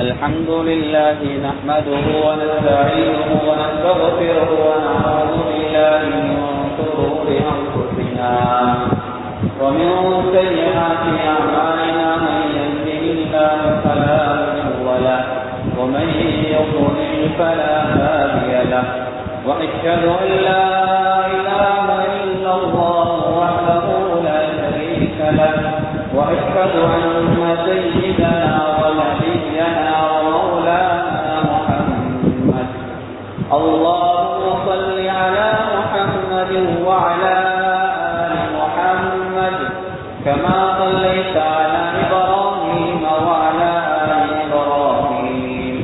الحمد لله نحمده ونستعينه ونستغفره ونعوذ بالله من شرور أنفسنا ومن سيئات أعمالنا من يهده الله فلا مضل له ومن يضلل فلا هادي له وأشهد أن لا إله إلا الله وحده لا شريك له وأشهد أن سيدنا ونبينا ومولانا محمد اللهم صل على محمد وعلى آل محمد كما صليت على إبراهيم وعلى آل إبراهيم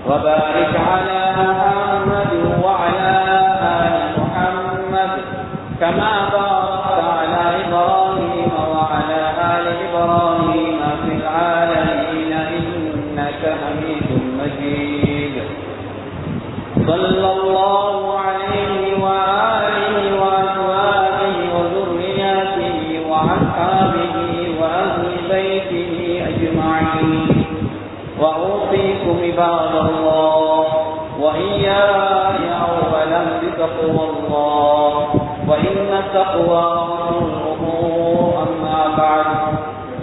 وبارك على محمد وعلى آل محمد كما باركت على إبراهيم وعلى آل إبراهيم في العالمين إنك حميد مجيد صلى الله عليه وآله وأزواجه وذرياته وأصحابه وأهل بيته أجمعين وأوصيكم عباد الله وإياي أولا بتقوى الله وإن التقوى رسوله أما بعد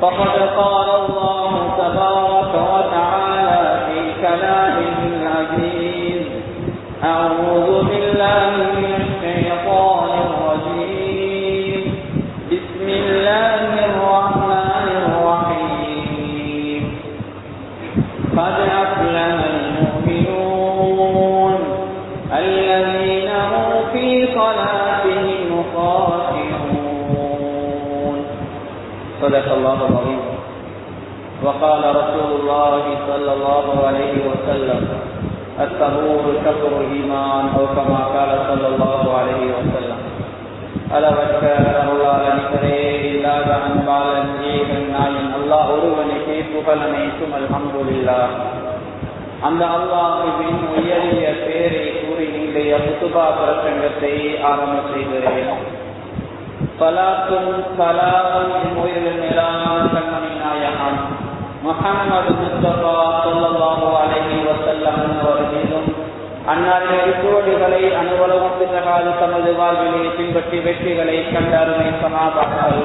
فقد قال الله تبارك وتعالى في كلامه العزيز أعوذ بالله من الشيطان الرجيم بسم الله الرحمن الرحيم قد أفلح المؤمنون الذين هم في صلاتهم خاشعون صدق الله العظيم وقال رسول الله صلى الله عليه وسلم الطهور شطر الإيمان أو كما قال صلى الله عليه وسلم அளவற்ற அருளாளனிகரே இல்லாத அன்பாளன் ஏகன் நாயன் அல்லாஹ் ஒருவனுக்கே புகழ் அனைத்தும் அல்ஹம்துலில்லாஹ். அந்த அல்லாஹ்வின் உயரிய பேரை கூறி இன்றைய குத்துபா பிரசங்கத்தை ஆரம்பம் செய்கிறேன். ஸலாத்தும் ஸலாமும் என் உயிரின் மேலான கண்மணி நாயகம் முஹம்மது முஸ்தபா ஸல்லல்லாஹு அலைஹி வஸல்லம் அவர்களிலும் அன்னாரின் திருவடிகளை அனுபவம் பிறகாது தமது வாழ்விலே பின்பற்றி வெற்றிகளை கண்ட அருமை சஹாபாக்கள்,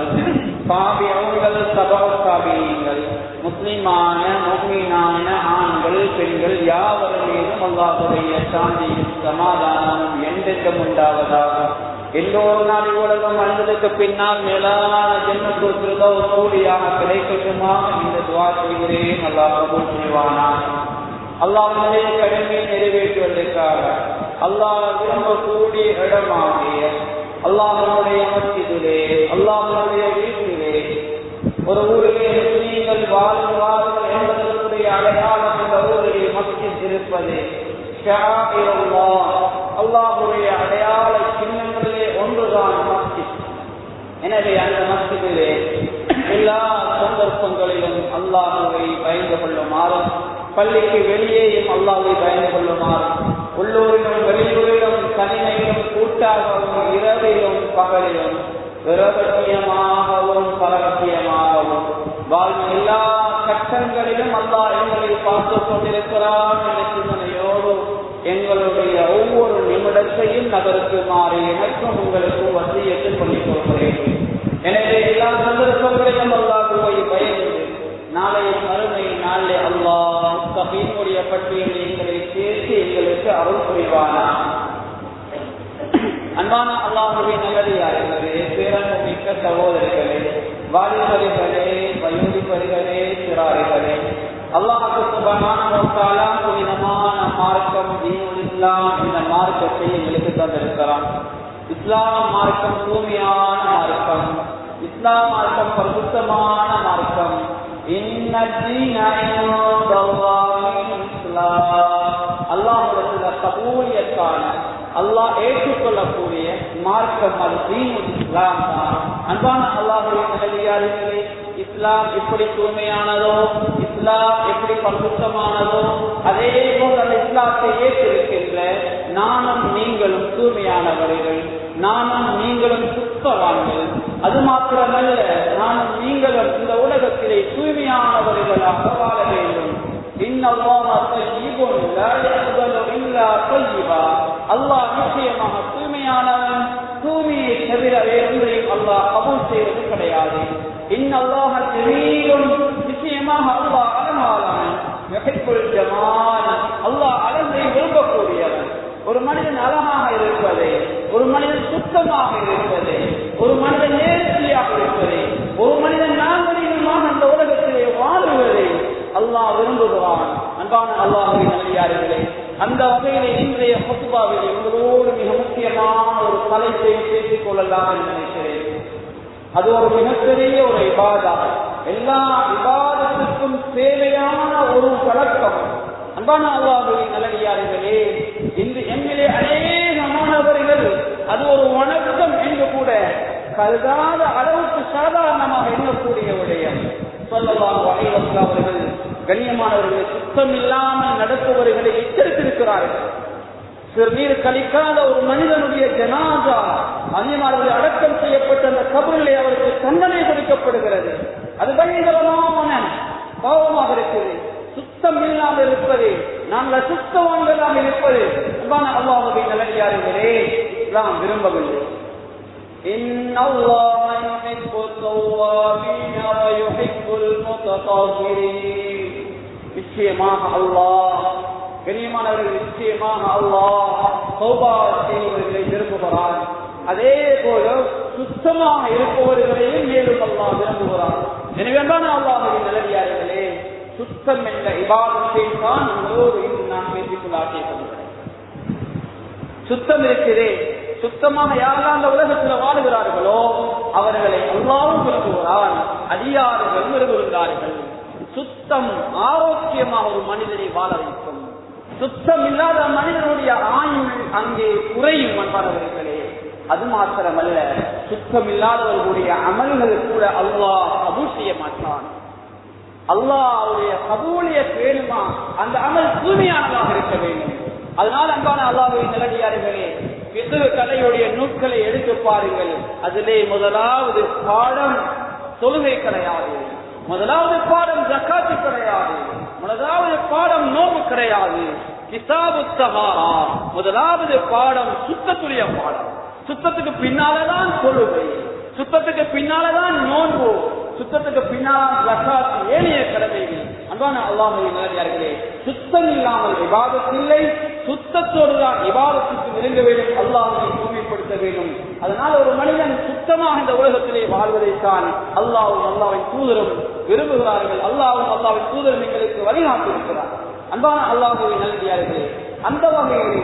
தாபிஊன்கள், தபஉ தாபிஈன்கள், முஸ்லிமான முஃமினான ஆண்கள் பெண்கள் யாவர் மீதும் அல்லாஹ்வுடைய சாந்தியும் சமாதானமும் என்றென்றும் உண்டாவதாக. எல்லோரு நாளை உலகம் அழுந்ததுக்கு பின்னால் மேலான ஜன்னத்துல் ஃபிர்தௌஸ் கூலியாக கிடைக்கட்டுமாக இந்த துஆ செய்கிறேன். அல்லாஹ் கபூல் செய்வானாக. அல்லாஹ்வுடைய கடமையை நிறைவேற்றுவதற்காக அல்லாஹ் விரும்பக்கூடிய இடமாகிய அல்லாஹ்வுடைய மஸ்ஜிதிலே, அல்லாஹ்வுடைய வீட்டிலே, ஒரு ஊரிலே முஸ்லிம்கள் வாழ்வார்கள் என்பதற்குரிய அடையாளம் இந்த ஊரிலே மஸ்ஜித் இருப்பது ஷாஇருல்லாஹ், அல்லாஹ்வுடைய அடையாள சின்னங்களிலே ஒன்றுதான் மஸ்ஜித். எனவே அந்த மஸ்ஜிதிலே எல்லா சந்தர்ப்பங்களிலும் அல்லாஹ்வை பயந்து கொள்ளுமாறு, பள்ளிக்கு வெளியேயும் அல்லாஹ்வை பயந்து கொள்ளுமாறு, உள்ளூரிலும் வெளியூரிலும் தனிமையிலும் கூட்டாகவும் இரவிலும் பகலிலும் பிரகத்தியமாகவும் பரகத்தியமாகவும் வாழ்வின் எல்லா கட்டங்களிலும் அல்லாஹ் எங்களை பார்த்துக் கொண்டிருக்கிறான் என்ற சிந்தனையோடு எங்களுடைய ஒவ்வொரு நிமிடத்தையும் நகருக்குமாறு எனக்கும் உங்களுக்கும் வசியத்தை சொல்லிக் கொள்கிறேன். எனவே எல்லா சந்தர்ப்பங்களிலும் அல்லாஹ்வை பயந்து நாளைய மறுமை நாளே அல்லாஹ் முத்தகீன்களுடைய பட்டியலில் எங்களை சேர்த்து எங்களுக்கு அருள் புரிவானாக. அன்பான அல்லாஹ்வின் நல்லடியார்களே, பேரன்பு மிக்க சகோதரர்களே, வாலிபர்களே, வயோதிபர்களே, சிறார்களே, அல்லாஹ் சுப்ஹானஹு வ தஆலா புனிதமான மார்க்கம் தீனுல் இஸ்லாம் இந்த மார்க்கத்தை எங்களுக்கு தந்திருக்கிறான். இஸ்லாம் மார்க்கம் தூய்மையான மார்க்கம், இஸ்லாம் மார்க்கம் பரிசுத்தமான மார்க்கம். அல்லாஹ்வுடைய கபூலியத்தான, அல்லாஹ் ஏற்றுக்கொள்ளக்கூடிய மார்க்கம் அது தீனுல் இஸ்லாம் தான். அன்பான அல்லாஹ்வுடைய நல்லடியார்களே, இஸ்லாம் எப்படி தூய்மையானதோ, இஸ்லாம் எப்படி பரிசுத்தமானதோ, அதே போல் அந்த இஸ்லாத்தை ஏற்றிருக்கின்ற நானும் நீங்களும் தூய்மையானவர்கள், நானும் நீங்களும் சுத்தவான்கள். அது மாத்திரமல்ல, நானும் நீங்களும் இந்த உலகத்திலே தூய்மையானவர்களாக வாழ வேண்டும். அல்லாஹ் நிச்சயமாக தூய்மையானவன், தூய்மையை தவிர வேறொன்றையும் அல்லாஹ் கபூல் செய்வது கிடையாது. இன்னல்லாஹ ஜமீலுன், நிச்சயமாக அல்லாஹ் அழகானவன். யுஹிப்புல் ஜமால், அல்லாஹ் அழகை விரும்பக்கூடியவன். ஒரு மனிதன் அழகாக இருப்பது, ஒரு மனிதன் சுத்தமாக இருப்பது, ஒரு மனிதன் நேர்த்தியாக இருப்பது, ஒரு மனிதன் நாகரீகமாக அந்த உலகத்திலே வாழுவதை அல்லாஹ் விரும்புகிறான். அன்பான அல்லாஹ்வின் நல்லடியார்களே, அந்த வகையிலே இன்றைய ஹுத்பாவிலே உங்களோடு மிக முக்கியமான ஒரு தலைப்பை பேசிக் கொள்ளலாம் என்று நினைக்கிறேன். அது ஒரு மிகப்பெரிய ஒரு இபாதத், எல்லா இபாதத்துக்கும் தேவையான ஒரு பழக்கம். அன்பான அல்லாஹ்வின் நல்லடியார்களே, இன்று எம்மிலே அநேகமானவர்கள் அது ஒரு வணக்கம் என்று கூட கருதாத அளவுக்கு சாதாரணமாக எண்ணக்கூடிய விடயம். ஸல்லல்லாஹு அலைஹி வஸல்லம் அவர்கள் கண்ணியமானவர்களை சுத்தம் இல்லாமல் நடப்பவர்களை எச்சரித்திருக்கிறார்கள். சிறுநீர் கழிக்காத ஒரு மனிதனுடைய ஜனாசா அந்நியமானவர்கள் அடக்கம் செய்யப்பட்ட அந்த கபரிலே அவருக்கு தண்டனை கொடுக்கப்படுகிறது. அது பயங்கரமான பாவமாக இருக்குது. சுத்தம் இல்லாமல் இருப்பது, நாங்கள் சுத்தவான்களாக இருப்பது அன்பான அல்லாஹ்வின் நல்லடியார்களே இஸ்லாம் விரும்பவில்லை. இன்னல்லாஹ யுஹிப்புத் தவ்வாபீன வ யுஹிப்புல் முத்ததஹிரீன். நிச்சயமாக அல்லாஹ், கண்ணியமானவர்கள், நிச்சயமாக அல்லாஹ் தௌபா செய்பவர்களை விரும்புகிறார். அதே போல சுத்தமாக இருப்பவர்களையும் மேலும் அல்லாஹ் விரும்புகிறார். எனவே அல்லாஹ்வின் நல்லடியார்களே, சுத்தம் என்ற இபாதத்தை தான் உங்களோடு இன்று நான் பேசிக்கொள்ள ஆசைப்படுகிறேன். சுத்தம் இருக்கிறே, சுத்தமாக யாரெல்லாம் அந்த உலகத்தில் வாழுகிறார்களோ அவர்களை அல்லாஹ்வும் விரும்புகிறான், அடியார்கள் விரும்புகிறார்கள். சுத்தம் ஆரோக்கியமாக ஒரு மனிதனை வாழ வைக்கும். சுத்தம் இல்லாத மனிதனுடைய ஆயுள் அங்கே குறையும் என்பவர்களே. அது மாத்திரமல்ல, சுத்தம் இல்லாதவர்களுடைய அமல்கள் கூட அல்லாஹ் கபூல் செய்ய மாட்டான். அல்லாஹ்வுடைய கபூலியத் வேணுமா, அந்த அமல் தூய்மையானதாக இருக்க வேண்டும். அதனால் அன்பான அல்லாஹ்வின் நல்லடியார்களே, ஃபிக்ஹ் கலையுடைய நூல்களை எடுத்து பாருங்கள். அதிலே முதலாவது பாடம் தொழுகை கிடையாது, முதலாவது பாடம் ஜக்காத்து கிடையாது, முதலாவது பாடம் நோம்பு கிடையாது. கிதாபு தஹாரா, முதலாவது பாடம் சுத்தத்துடைய பாடம். சுத்தத்துக்கு பின்னாலதான் தொழுகை, சுத்தத்துக்கு பின்னாலதான் நோன்பு, சுத்தத்துக்கு பின்னால் ஜக்காத், ஏனைய கடமைகள். அன்பான அல்லாஹ்வின் நல்லடியார்களே, சுத்தம் இல்லாமல் இபாதத் இல்லை. சுத்தத்தோடு தான் இபாதத்துக்கு நெருங்க வேண்டும், அல்லாஹ்வை தூய்மைப்படுத்த வேண்டும். அதனால் ஒரு மனிதன் சுத்தமாக இந்த உலகத்திலே வாழ்வதைத்தான் அல்லாஹ்வும் அல்லாஹ்வின் தூதரும் விரும்புகிறார்கள். அல்லாஹ்வும் அல்லாஹ்வின் தூதரும் எங்களுக்கு வழிகாட்டி இருக்கிறார். அன்பான அல்லாஹ்வின் நல்லடியார்களே, அந்த வகையிலே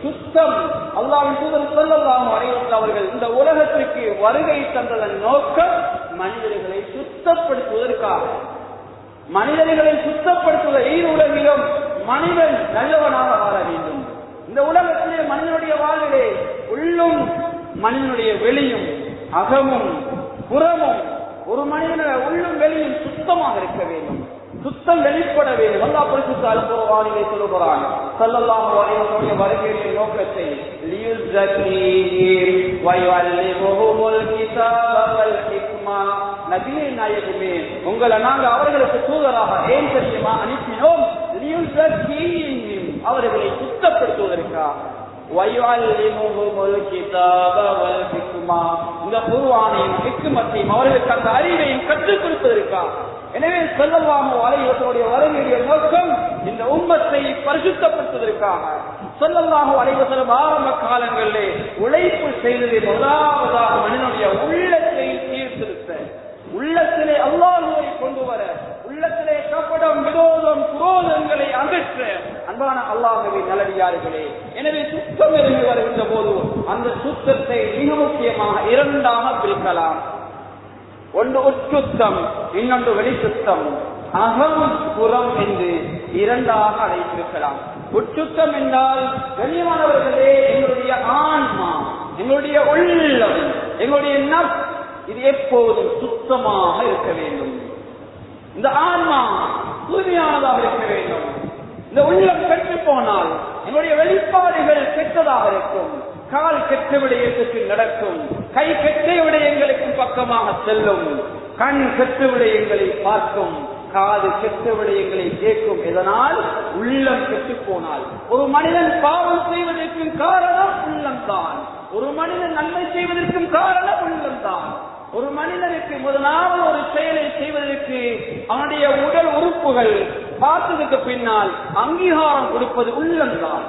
சுத்தம் அல்லாஹ்வின் தூதர் ஸல்லல்லாஹு அலைஹி வஸல்லம் அவர்கள் இந்த உலகத்திற்கு வருகை தந்ததன் நோக்கம் மனிதர்களை சுத்தப்படுத்துவதற்காக. மனிதர்களை சுத்தப்படுத்துவதை உலகிலும் மனிதன் நல்லவனாக வாழ வேண்டும். இந்த உலகத்திலே மனிதனுடைய வாழ்விலே உள்ளும் மனிதனுடைய வெளியும் அகமும் புறமும் ஒரு மனிதனுடைய உள்ளும் வெளியும் சுத்தமாக இருக்க வேண்டும், சுத்தம் வெளிப்பட வேண்டும். அல்லாஹ் பரிசுத்த அல்-குர்ஆனிலே சொல்கிறான், ஸல்லல்லாஹு அலைஹி வஸல்லம் வருகையின் நோக்கத்தை லியுஸக்கீஹிம் வ யுஅல்லிமுஹுல் கிதாப வல் ஹிக்மா. நபியே நாயகமே, உங்களை நாங்கள் அவர்களுக்கு தூதராக ஏன் தெரியுமா அனுப்பினோம்? லியுஸக்கீஹிம், அவர்களை சுத்தப்படுத்துவதற்காக. வயுஅல்லிமுஹுல் கிதாப வல் ஹிக்மா, இந்த குர்ஆனையும் ஹிக்மத்தையும் அவர்களுக்கு அந்த அறிவையும் கற்றுக் கொடுப்பதற்காக. எனவே ஸல்லல்லாஹு அலைஹி வஸல்லம் வருகையுடைய நோக்கம் இந்த உம்மத்தை பரிசுத்தப்படுத்துவதற்காக. ஸல்லல்லாஹு அலைஹி வஸல்லம் ஆரம்ப காலங்களிலே உழைப்பு செய்தது முதலாவதாக மனிதனுடைய உள்ளத்தை சீர்திருத்த, உள்ளத்திலே அல்லாஹ்வை கொண்டு வர, உள்ளத்திலே கபடம், விரோதம், குரோதங்களை அகற்ற. அன்பான அல்லாஹ்வின் நல்லடியார்களே, எனவே சுத்தம் இருந்து வருகின்ற போது அந்த சுத்தத்தை மிக முக்கியமாக இரண்டாக பிரிக்கலாம். ஒன்று உட்சுத்தம், இன்னொன்று வெளிச்சுத்தம். அகம் புறம் என்று இரண்டாக அழைத்திருக்கலாம். உட்சுத்தம் என்றால் கண்ணியமானவர்களே, எங்களுடைய ஆன்மா, எங்களுடைய உள்ளம், எங்களுடைய நஃப்ஸ் இது எப்போதும் சுத்தமாக இருக்க வேண்டும். இந்த ஆன்மா தூய்மையானதாக இருக்க வேண்டும். இந்த உள்ளம் கெட்டு போனால் என்னுடைய வெளிப்பாடுகள் கெட்டதாக இருக்கும். கால் கெட்ட விடயத்துக்கு நடக்கும், கை கெட்ட விடயங்களுக்கு பக்கமாக செல்லும், கண் கெட்ட விடயங்களை பார்க்கும், காது கெட்ட விடயங்களை கேட்கும். இதனால் உள்ளம் கெட்டு போனால் ஒரு மனிதன் பாவம் செய்வதற்கும் காரணம் உள்ளம்தான். ஒரு மனிதன் நன்மை செய்வதற்கும் காரணம் உள்ளம்தான். ஒரு மனிதனுக்கு முதலாவது ஒரு செயலை செய்வதற்கு அவனுடைய உடல் உறுப்புகள் பார்த்ததுக்கு பின்னால் அங்கீகாரம் கொடுப்பது உள்ளம்தான்.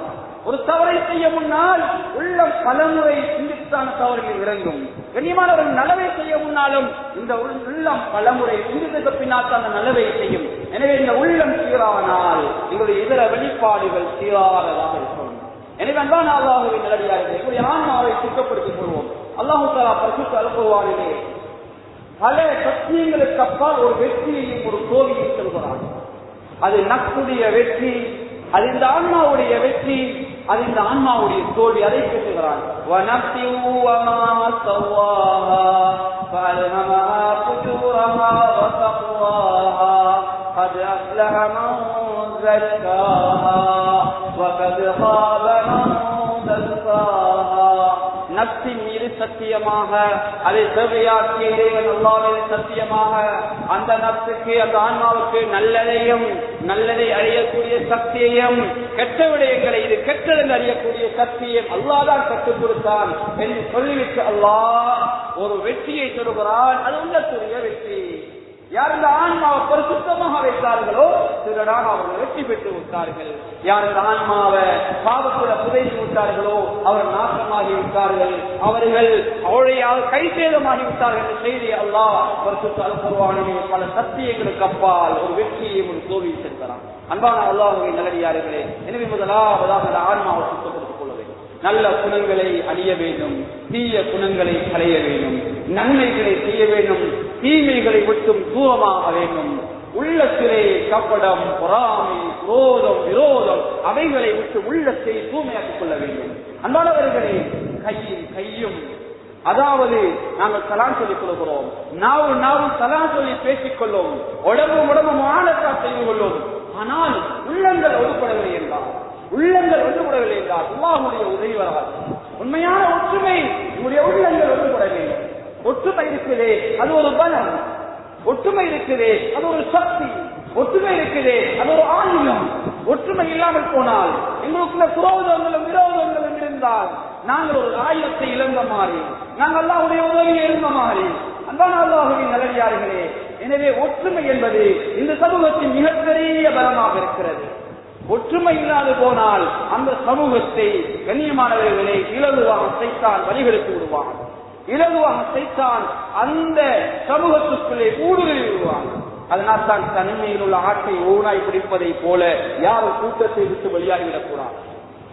ஒரு தவறை செய்ய முன்னால் உள்ளம் பலமுறை சிந்தித்தான தவறுகள் இறங்கும். கண்ணியமானவர்கள் நலவை செய்ய முன்னாலும் இந்த உள்ளம் பலமுறை சிந்தித்ததுக்கு பின்னால் தான் அந்த நலவை செய்யும். எனவே இந்த உள்ளம் சீரானால் எங்களுடைய இதர வெளிப்பாடுகள் சீரானதாக இருக்கும். எனவே அன்பான அல்லாஹ்வின் நல்லடியார்களே, எங்களுடைய ஆன்மாவை சுத்தப்படுத்திக் கொள்வோம். அல்லாஹ் தஆலா பரிசுத்த அல் குர்ஆனிலே பல சத்தியங்களுக்கு அப்பால் ஒரு வெற்றியையும் ஒரு தோல்வியையும் சொல்கிறார். அது நஃப்ஸுடைய வெற்றி, அது இந்த ஆன்மாவுடைய வெற்றி, அது இந்த ஆன்மாவுடைய தோல்வி. அதை பேசுகிறார். நஃப்ஸின் மீது சத்தியமாக, அதை தேவையாக்கிய இறைவன் அல்லாஹ் மீது சத்தியமாக, அந்த நஃப்ஸுக்கு அந்த ஆன்மாவுக்கு நல்லதையும் நல்லதை அறியக்கூடிய சக்தியையும் கெட்ட விடயங்களை இது கெட்டதென்று அறியக்கூடிய சக்தியையும் அல்லாஹ் தான் கற்றுக் கொடுத்தான் என்று சொல்லிவிட்டு அல்லாஹ் ஒரு வெற்றியை சொல்கிறான். அது உள்ளத்துடைய வெற்றி. யார் இந்த ஆன்மாவை பரிசுத்தமாக வைத்தார்களோ திருடாக அவர்கள் வெற்றி பெற்று விட்டார்கள். யார் இந்த ஆன்மாவை பாவத்துல புதைத்து விட்டார்களோ அவர் நாசமாகி விட்டார்கள், அவர்கள் அவருடைய கை சேதமாகி விட்டார்கள் என்ற செய்தி அல்லாஹ் பரிசுத்த அல் குர்ஆனிலே பல சத்தியங்களுக்கு அப்பால் ஒரு வெற்றியை ஒரு தோல்வியை செலுத்தலாம். அன்பான அல்லாஹ்வின் நல்லடியார்களே, எனவே முதலாவதாக அந்த ஆன்மாவை சுத்தப்படுத்திக் கொள்ள வேண்டும். நல்ல குணங்களை அணிய வேண்டும், தீய குணங்களை களைய வேண்டும், நன்மைகளை செய்ய வேண்டும், தீமைகளை விட்டும் தூரமாக வேண்டும். உள்ளத்திலே கப்படம், பொறாமை, குரோதம், விரோதம் அவைகளை விட்டு உள்ளத்தை தூய்மையாக்கிக் கொள்ள வேண்டும். அன்பானவர்களே, கையும் அதாவது நாங்கள் சலாம் சொல்லிக் கொள்கிறோம், நாவும் சலாம் சொல்லி பேசிக் கொள்ளும், உடம்பு மானக்கா செய்து கொள்ளும். ஆனால் உள்ளங்கள் ஒதுப்படவில்லை என்றால் அல்லாஹ்வுடைய உதவி வராது. உண்மையான ஒற்றுமை உங்களுடைய உள்ளங்கள் ஒதுப்பட வேண்டும். ஒற்றுமை இருக்குதே அது ஒரு பலம், ஒற்றுமை இருக்குதே அது ஒரு சக்தி, ஒற்றுமை இருக்குதே அது ஒரு ஆயுதம். ஒற்றுமை இல்லாமல் போனால் எங்களுக்குள்ள குரோதங்களும் விரோதங்களும் இருந்தால் நாங்கள் ஒரு ஆயுதத்தை இழந்த மாதிரி, நாங்கள் அல்லாஹ்வுடைய உதவியை இழந்த மாதிரி. அன்பான அல்லாஹ்வின் நல்லடியார்களே, எனவே ஒற்றுமை என்பது இந்த சமூகத்தின் மிகப்பெரிய பலமாக இருக்கிறது. ஒற்றுமை இல்லாது போனால் அந்த சமூகத்தை கண்ணியமானவர்களை இலகுவாக சைத்தான் வழிகெடுத்து விடுவான், இலகுவாக சைத்தான் அந்த சமூகத்துக்குள்ளே ஊடுருவி விடுவான். அதனால் தான் தனிமையில் உள்ள ஆட்டை ஓனாய் பிடிப்பதை போல யாரும் கூட்டத்தை விட்டு வெளியாகிவிடக்கூடாது.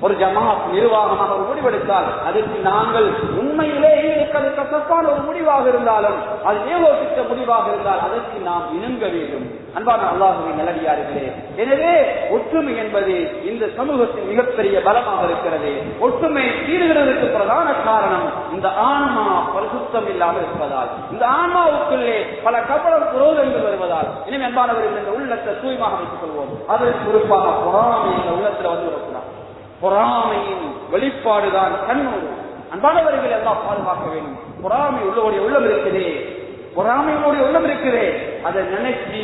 ஒரு ஜமாத் நிர்வாகமாக ஒரு முடிவெடுத்தால் அதற்கு நாங்கள் உண்மையிலே அது கசப்பான ஒரு முடிவாக இருந்தாலும், அது ஏகோபித்த முடிவாக இருந்தால் அதற்கு நாம் இணங்க வேண்டும். அன்பான அல்லாஹ்வின் நல்லடியார்களே, எனவே ஒற்றுமை என்பது இந்த சமூகத்தின் மிகப்பெரிய பலமாக இருக்கிறது. ஒற்றுமை தீர்கிறதுக்கு பிரதான காரணம் இந்த ஆன்மா பரிசுத்தம் இல்லாமல் இருப்பதால், இந்த ஆன்மாவுக்குள்ளே பல கபடம் குரோதங்கள் வருவதால். எனவே அன்பானவர்கள் இந்த உள்ளத்தை தூய்மையாக வைத்துக் கொள்வோம். அதற்கு குறிப்பாக பொறாமை இந்த உள்ளத்தில் வந்து வரக்கூடாது. பொறாமையின் வெளிப்பாடுதான் கண்ணூறு. அன்பானவர்கள் எல்லாம் பாதுகாக்க வேண்டும். பொறாமை உள்ளவருடைய உள்ளம் இருக்கிறே, பொறாமையோடைய உள்ளம் இருக்கிறே, அதை நினைச்சு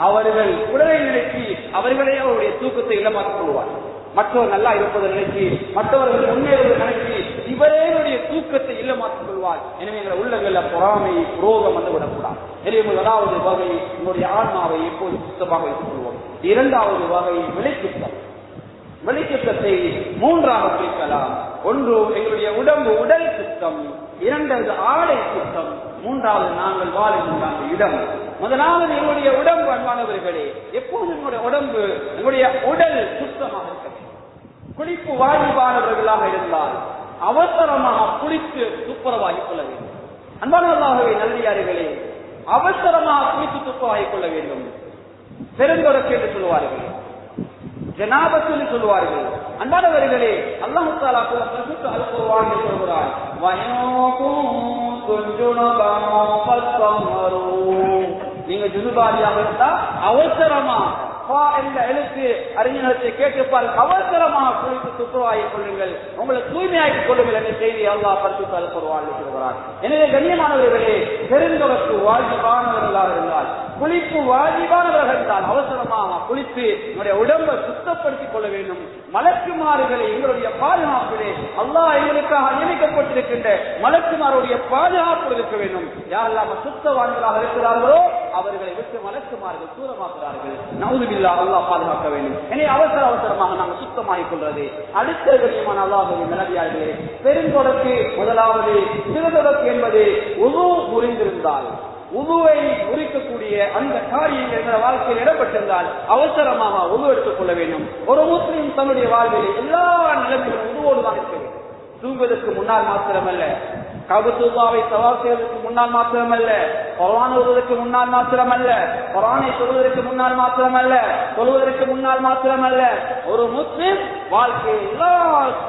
அவர்கள் உடலை நினைச்சு அவர்களே அவருடைய தூக்கத்தை இளமாக்கிக் கொள்வார். மற்றவர் நல்லா இருப்பதை நினைச்சு, மற்றவர்கள் முன்னேறுவதை நினைச்சு இவரேனுடைய தூக்கத்தை இல்லமாக்கிக் கொள்வார். எனவே எங்கள் உள்ளங்கள்ல பொறாமை குரோதம் வந்து விடக்கூடாது. எனவே முதலாவது வகை உங்களுடைய ஆன்மாவை எப்போது சுத்தமாக வைத்துக் கொள்வோம். இரண்டாவது வகை விளைச்சுத்தம். வெளிச்சுத்தத்தை மூன்றாக பிரிக்கலாம். ஒன்று எங்களுடைய உடல் சுத்தம், இரண்டாவது ஆடை சுத்தம், மூன்றாவது நாங்கள் வாழுகின்ற இடம். முதலாவது எங்களுடைய உடம்பு. அன்பானவர்களே, எப்போது எங்களுடைய உடம்பு எங்களுடைய உடல் சுத்தமாக இருக்கிறது. குளிப்பு வாஜிபானவர்களாக இருந்தால் அவசரமாக குளித்து துப்புரவாகிக் கொள்ள வேண்டும். அன்பானவர்களாகவே நல்லடியார்களே, அவசரமாக குளித்து துப்புரவாகிக் கொள்ள வேண்டும். பெருந்தொடர்ச்சி என்று சொல்லுவார்கள், ஜனாபத் என்று சொல்லுவார்கள். அன்பானவர்களே, அல்லாஹ் தஆலா பரிசுத்த அல் குர்ஆனில் சொல்கிறார், வயனகும் துஜுனபா ஃபஸ்தமரு. நீங்க ஜுனுபாரியாக இருந்தா அவசரமா என்ற எழுத்து அறிஞர்களை கேட்டிருப்பார், அவசரமாக குளித்து துப்புரவாகிக் கொள்ளுங்கள், உங்களை தூய்மையாக்கிக் கொள்ளுங்கள் என்ற செய்தி அல்லாஹ் பரிசுத்த குர்ஆனில் சொல்கிறார். எனவே கண்ணியமானவர்களே, பெருந்தொடர்க்கு வாஜிபானவர்களாக இருந்தால், குளிப்பு வாஜிபானவர்கள் இருந்தால் அவசரமாக குளித்து நம்முடைய உடம்பை சுத்தப்படுத்திக் கொள்ள வேண்டும். மலக்குமாறுகளை எங்களுடைய பாதுகாப்பிலே அல்லாஹ் எங்களுக்காக நியமிக்கப்பட்டிருக்கின்ற மலக்குமாருடைய பாதுகாப்பு இருக்க வேண்டும். யாரெல்லாம் சுத்தவான்களாக இருக்கிறார்களோ அவர்களை விட்டு மலக்குமார்கள் தூரமாக்குகிறார்கள். நவுதுபில்லாஹ், அல்லாஹ் பாதுகாக்க வேண்டும். எனவே அவசரமாக நாங்கள் சுத்தமாகிக் கொள்வது. அடுத்த கண்ணியமான அல்லாஹ்வின் நல்லடியார்களே, பெருந்தொடர்க்கு முதலாவது சிறுதொடர்க்கு என்பது உது முறிந்திருந்தால், உதுவை முறிக்கக்கூடிய அந்த காரியங்கள் என்ற வாழ்க்கையில் இடம்பெற்றிருந்தால் அவசரமாக உது எடுத்துக் கொள்ள வேண்டும். ஒரு முஸ்லிம் தன்னுடைய வாழ்வில் எல்லா நிலைமையிலும் உதுவோடுதான் இருக்க வேண்டும். தூங்குவதற்கு முன்னால் மாத்திரமல்ல, கபத்துல்லாவை சவால் செய்வதற்கு முன்னால் மாத்திரமல்ல, குர்ஆன் ஓதுவதற்கு முன்னால் மாத்திரமல்ல, குர்ஆனை சொல்வதற்கு முன்னால் மாத்திரமல்ல, சொல்வதற்கு முன்னால் மாத்திரமல்ல, ஒரு முஸ்லிம் வாழ்க்கையில் எல்லா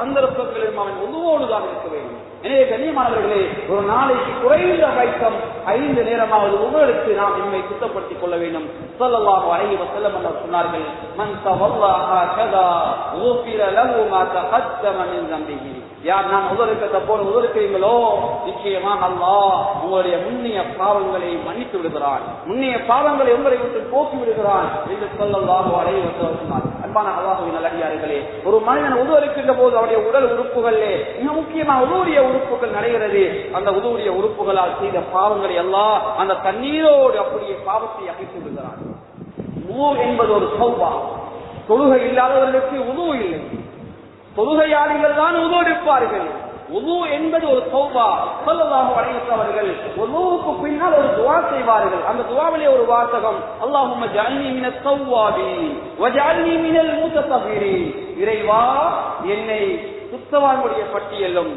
சந்தர்ப்பங்களிலும் அவன் உதுவோடுதான் இருக்க வேண்டும். எனவே கண்ணியமானவர்களே, ஒரு நாளைக்கு குறைந்த பைக்கம் 5 நேரமாவது உணர்வுக்கு நாம் நம்மை சுத்தப்படுத்திக் கொள்ள வேண்டும். ஸல்லல்லாஹு அலைஹி வஸல்லம் அவர்கள் சொன்னார்கள், மன் தவல்லஹா கதா ஊஃபிர லஹு மா தகத்தம மின் தம்பிஹி. யார் நான் உதறுக்கத்தை போல உதறுக்கிறீங்களோ நிச்சயமாக அல்லாஹ் உங்களுடைய முன்னிய பாவங்களை மன்னித்து விடுகிறான், முன்னிய பாவங்களை உங்களை விட்டு போக்கி விடுகிறான் என்று ஸல்லல்லாஹு அலைஹி வஸல்லம் சொன்னார். அன்பான அல்லாஹ்வின் நல்லடியார்களே, ஒரு மனிதன் உதறுக்கின்ற போது அவருடைய உடல் உறுப்புகளிலே மிக முக்கியமாக உதவுடைய உறுப்புகள் நடைகிறது. அந்த உதவுடைய உறுப்புகளால் செய்த பாவங்களை அல்லாஹ் அந்த தண்ணீரோடு அப்படியே பாவத்தை அகைத்து விடுகிறான். உது என்பது ஒரு தௌபா. தொழுகை இல்லாதவர்களுக்கு உது இல்லை, தொழுகையாளிகள் தான் உது எடுப்பார்கள். உது என்பது ஒரு தௌபா. ஸல்லல்லாஹு அலைஹி வஸல்லம் அவர்கள் உதுவுக்கு பின்னால் ஒரு துஆ செய்வார்கள். அந்த துஆவிலே ஒரு வாசகம், அல்லாஹும்ம ஜஅல்னி மினத் தவ்வாபீன் வஜஅல்னி மினல் முத்ததஹிரீன். இறைவா, என்னை சுத்தவான்களுடைய பட்டியலும்,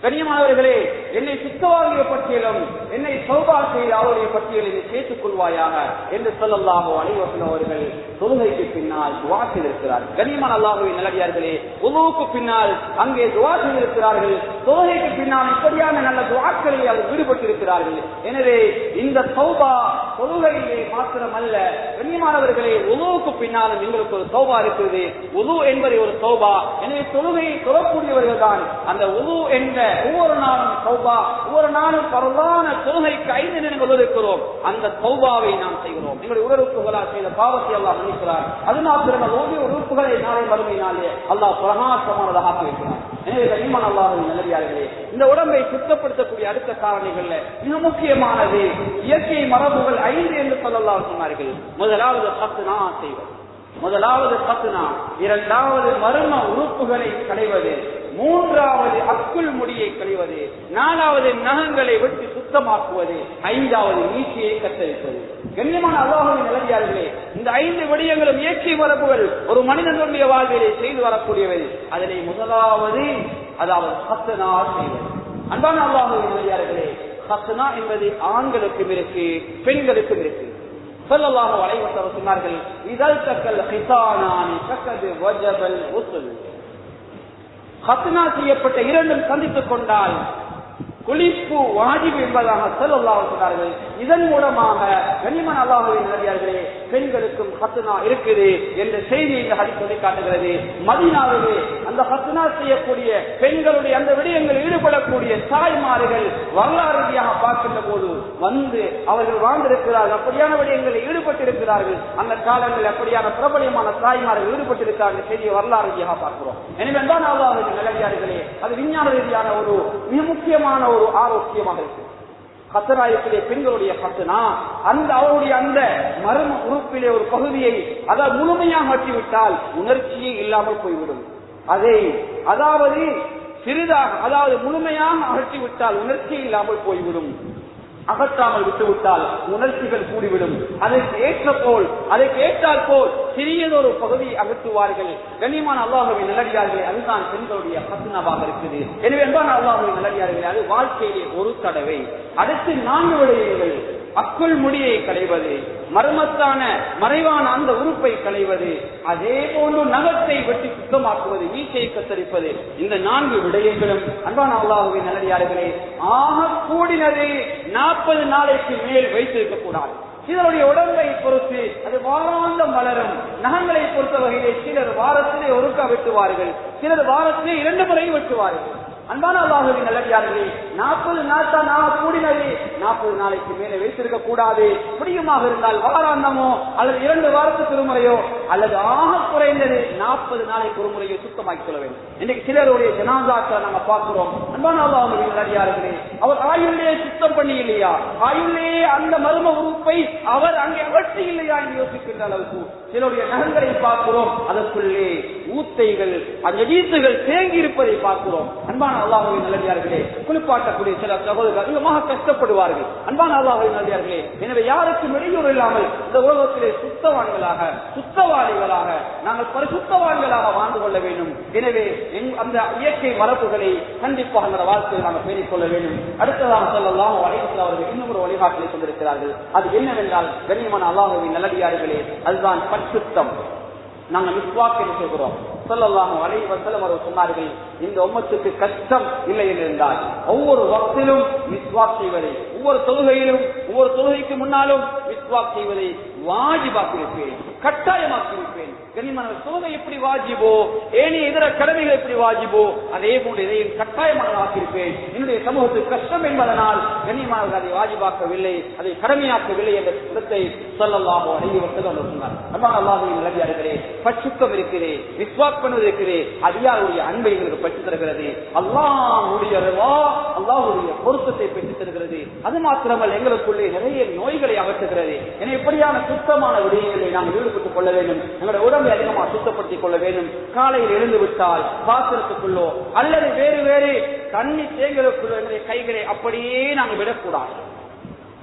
கண்ணியமானவர்களே என்னை சுத்தவான்களுடைய பட்டியலும், என்னை தௌபா செய்த அவருடைய பட்டியலில் சேர்த்துக் கொள்வாயாக என்று ஸல்லல்லாஹு அலைஹி வஸல்லம் அவர்கள் தொழுகைக்கு பின்னால் துஆ செய்திருக்கிறார். கண்ணியமான அல்லாஹ்வின் நல்லடியார்களே, உதுவுக்கு பின்னால் அங்கே துஆ செய்திருக்கிறார்கள். தொழுகைக்கு பின்னால் இப்படியான நல்ல துஆக்களில் அவர் ஈடுபட்டிருக்கிறார்கள். எனவே இந்த தௌபா தொழுகையிலே மாத்திரமல்ல, கண்ணியமானவர்களே, உதுவுக்கு பின்னாலும் எங்களுக்கு ஒரு தௌபா இருக்கிறது. உது என்பது ஒரு தௌபா. எனவே தொழுகையை தொழக்கூடியவர்கள் தான் அந்த உது என்ற ஒவ்வொரு நாளும் தௌபா, ஒவ்வொரு நாளும் பரவான தொழுகைக்கு 5 நிமிடங்கள் இருக்கிறோம். அந்த தௌபாவை நாம் செய்கிறோம். எங்களுடைய உடலுறுப்புகளால் செய்த பாவத்தை அல்லாஹ் மன்னிக்கிறார். அது மாத்திரமல்ல, ஒவ்வொரு உறுப்புகளை நாளை மறுமையினாலே அல்லாஹ் பிரகாசமானதாக ஆக்கி வைக்கிறார். எனவே கண்ணியமான அல்லாஹ்வின் நல்லடியார்களே, இந்த உடம்பை சுத்தப்படுத்தக்கூடிய அடுத்த காரணிகள்ல மிக முக்கியமானது இயற்கை மரபுகள் 5 என்று ஸல்லல்லாஹு சொன்னார்கள். முதலாவது கத்னா செய்வது, முதலாவது கத்னா, இரண்டாவது மர்ம உறுப்புகளை களைவது, மூன்றாவது அக்குள் முடியை கழிவது, நாலாவது நகங்களை வெட்டி சுத்தமாக்குவது, ஐந்தாவது நீச்சியை கத்தரிப்பது. கண்ணியமான அல்லாஹ்வின் நல்லடியார்களே, இந்த 5 விடயங்களும் இயற்கை மரபுகள் ஒரு மனிதனுடைய வாழ்விலே செய்து வரக்கூடியவை. அதனை முதலாவது அதாவது கத்னா செய்வது. அன்பான அல்லாஹ்வின் நல்லடியார்களே, கத்னா என்பது ஆண்களுக்கும் இருக்கு, பெண்களுக்கும் இருக்கு. ஸல்லல்லாஹு அலைஹி வஸல்லம் சொன்னார்கள், இதல் தக்கல் ஹிதானானி தக்கது வஜபல் உஸ்ல். கத்னா செய்யப்பட்ட 2 சந்தித்துக் கொண்டால் குளிப்பு வாஜிப் என்பதாக ஸல்லல்லாஹு சொன்னார்கள். இதன் மூலமாக கண்ணியமான அல்லாஹ்வின் நல்லடியார்களே, பெண்களுக்கும் கத்னா இருக்குது என்ற செய்தியை இந்த ஹதீஸ் சொல்லி காட்டுகிறது. மதீனாவிலே அந்த கத்னா செய்யக்கூடிய பெண்களுடைய அந்த விடயங்களில் ஈடுபடக்கூடிய தாய்மார்கள் வரலாறு ரீதியாக பார்க்கின்ற போது வந்து அவர்கள் வாழ்ந்திருக்கிறார்கள், அப்படியான விடயங்களில் ஈடுபட்டிருக்கிறார்கள். அந்த காலங்களில் அப்படியான பிரபலியமான தாய்மார்கள் ஈடுபட்டிருக்கிறார்கள் செய்தியை வரலாறு ரீதியாக பார்க்கிறோம். எனவே தான் அல்லாஹ்வின் நல்லடியார்களே, அது விஞ்ஞான ரீதியான ஒரு மிக முக்கியமான ஒரு ஆரோக்கியமாக இருக்கு. கத்னாயத்திலே பெண்களுடைய கத்னா அந்த அவருடைய அந்த மர்ம உறுப்பிலே ஒரு பகுதியை அதாவது முழுமையாக அற்றிவிட்டால் உணர்ச்சியே இல்லாமல் போய்விடும். அதை அதாவது சிறிதாக அதாவது முழுமையாக அகற்றிவிட்டால் உணர்ச்சியே இல்லாமல் போய்விடும். அகற்றாமல் விட்டுவிட்டால் உணர்ச்சிகள் கூடிவிடும். அதற்கு ஏற்றபோல் அதற்கு ஏற்றால் போல் சிறியதொரு பகுதியை அகற்றுவார்கள். கண்ணியமான அல்லாஹ்வின் நல்லடியார்களே, அதுதான் பெண்களுடைய கத்னாவாக இருக்குது. எனவே அன்பான அல்லாஹ்வின் நல்லடியார்களே, அது வாழ்க்கையிலே ஒரு தடவை. அடுத்து 4 விடயங்கள், அக்குள் முடியை களைவது, மர்மத்தான மறைவான அந்த உறுப்பை களைவது, அதே போன்று நகத்தை வெட்டி சுத்தமாக்குவது, வீச்சை கத்தரிப்பது. இந்த 4 விடயங்களும் அன்பான அல்லாஹ்வின் நல்லடியார்களே, ஆக கூடினது 40 நாளைக்கு மேல் வைத்திருக்க கூடாது. சிலருடைய உடம்பை பொறுத்து அது வாராந்தம் வளரும். நகங்களை பொறுத்த வகையிலே சிலர் வாரத்திலே ஒருக்கா வெட்டுவார்கள், சிலர் வாரத்திலே 2 முறை வெட்டுவார்கள். அன்பான அல்லாஹ்வின் நல்லடியார்களே, 40 நாள் கூடினது 40 நாளைக்கு மேலே வைத்திருக்க கூடாது. முடியுமாக இருந்தால் வாராந்தமோ அல்லது 2 வாரத்துக்கு ஒரு முறையோ அல்லது ஆக குறைந்தது 40 நாளைக்கு ஒரு முறையோ சுத்தமாக்கிக் கொள்ள வேண்டும். இன்னைக்கு சிலருடைய ஜனாசாக்களை நாங்க பார்க்கிறோம். அன்பான அல்லாஹ்வின் நல்லடியார்களே, அவர் ஆயுள்லே சுத்தம் பண்ணி இல்லையா, ஆயுள்லே அந்த மர்ம உறுப்பை அவர் அங்கே அகற்றி இல்லையா என்று யோசிக்கின்ற அளவுக்கு சிலருடைய நகங்களை பார்க்கிறோம். அதற்குள்ளே ஊத்தைகள் அந்த ஈத்துகள் தேங்கி இருப்பதை பார்க்கிறோம். அன்பான அல்லாஹ்வின் நல்லடியார்களே, குளிப்பாட்டக்கூடிய சில சகோதரர்கள் அதிகமாக கஷ்டப்படுவார்கள். அன்பான அல்லாஹ்வின் நல்லடியார்களே, எனவே யாருக்கும் இடையூறு இல்லாமல் இந்த உலகத்திலே சுத்தவான்களாக சுத்தவாளிகளாக நாங்கள் பரிசுத்தவான்களாக வாழ்ந்து கொள்ள வேண்டும். எனவே அந்த இயற்கை மரபுகளை கண்டிப்பாக அந்த வாழ்க்கையை நாங்கள் பேணிக் கொள்ள வேண்டும். அடுத்ததாக ஸல்லல்லாஹு அலைஹி வஸல்லம் அவர்கள் இன்னும் ஒரு வழிகாட்டலை கொண்டிருக்கிறார்கள். அது என்னவென்றால், கண்ணியமான அல்லாஹ்வின் நல்லடியார்களே, அதுதான் பரிசுத்தம். நாங்கள் மிஸ்வாக் என்று சொல்கிறோம். ஸல்லல்லாஹு அலைஹி வஸல்லம் அவர்கள் சொன்னார்கள், இந்த உம்மத்துக்கு கஷ்டம் இல்லை என்றால் ஒவ்வொரு வக்திலும் மிஸ்வாக் செய்வதை, ஒவ்வொரு தொழுகைக்கு முன்னாலும் மிஸ்வாக் செய்வதை வாஜிபாக்கியிருப்பேன், கட்டாயமாக்கியிருப்பேன். கண்ணியமான தொழுகை எப்படி வாஜிபோ, ஏனைய இதர கடமைகள் எப்படி வாஜிபோ, அதே போன்று இதையும் கட்டாயமாக ஆக்கியிருப்பேன். என்னுடைய சமூகத்துக்கு கஷ்டம் என்பதனால் கண்ணியமாக அதை வாஜிபாக்கவில்லை, அதை கடமையாக்கவில்லை என்ற கருத்தை ஸல்லல்லாஹு அலைஹி வஸல்லம் சொன்னார். அல்லாஹ்வின் நல்லடியார்களே, பரிசுத்தம் இருக்கிறே, மிஸ்வாக் பண்ணுவது இருக்கிறே, அல்லாஹ்வுடைய அன்பை எங்களுக்கு பெற்றுத் தருகிறது. அல்லாஹ்வுடைய ரிவா, அல்லாஹ்வுடைய பொருத்தத்தை பெற்றுத் தருகிறது. அது மாத்திரமல்ல, எங்களுக்குள்ளே நிறைய நோய்களை அகற்றுகிறது. என இப்படியான சுத்தமான விடயங்களை நாங்கள் ஈடுபட்டுக் கொள்ள வேண்டும். எங்களுடைய உடம்பை அதிகமாக சுத்தப்படுத்திக் கொள்ள வேண்டும். காலையில் எழுந்து விட்டால் பாத்திரத்துக்குள்ளோ அல்லது வேறு தண்ணி தேங்கலுக்குள்ளோ எங்களுடைய கைகளை அப்படியே நாங்கள் விடக்கூடாது.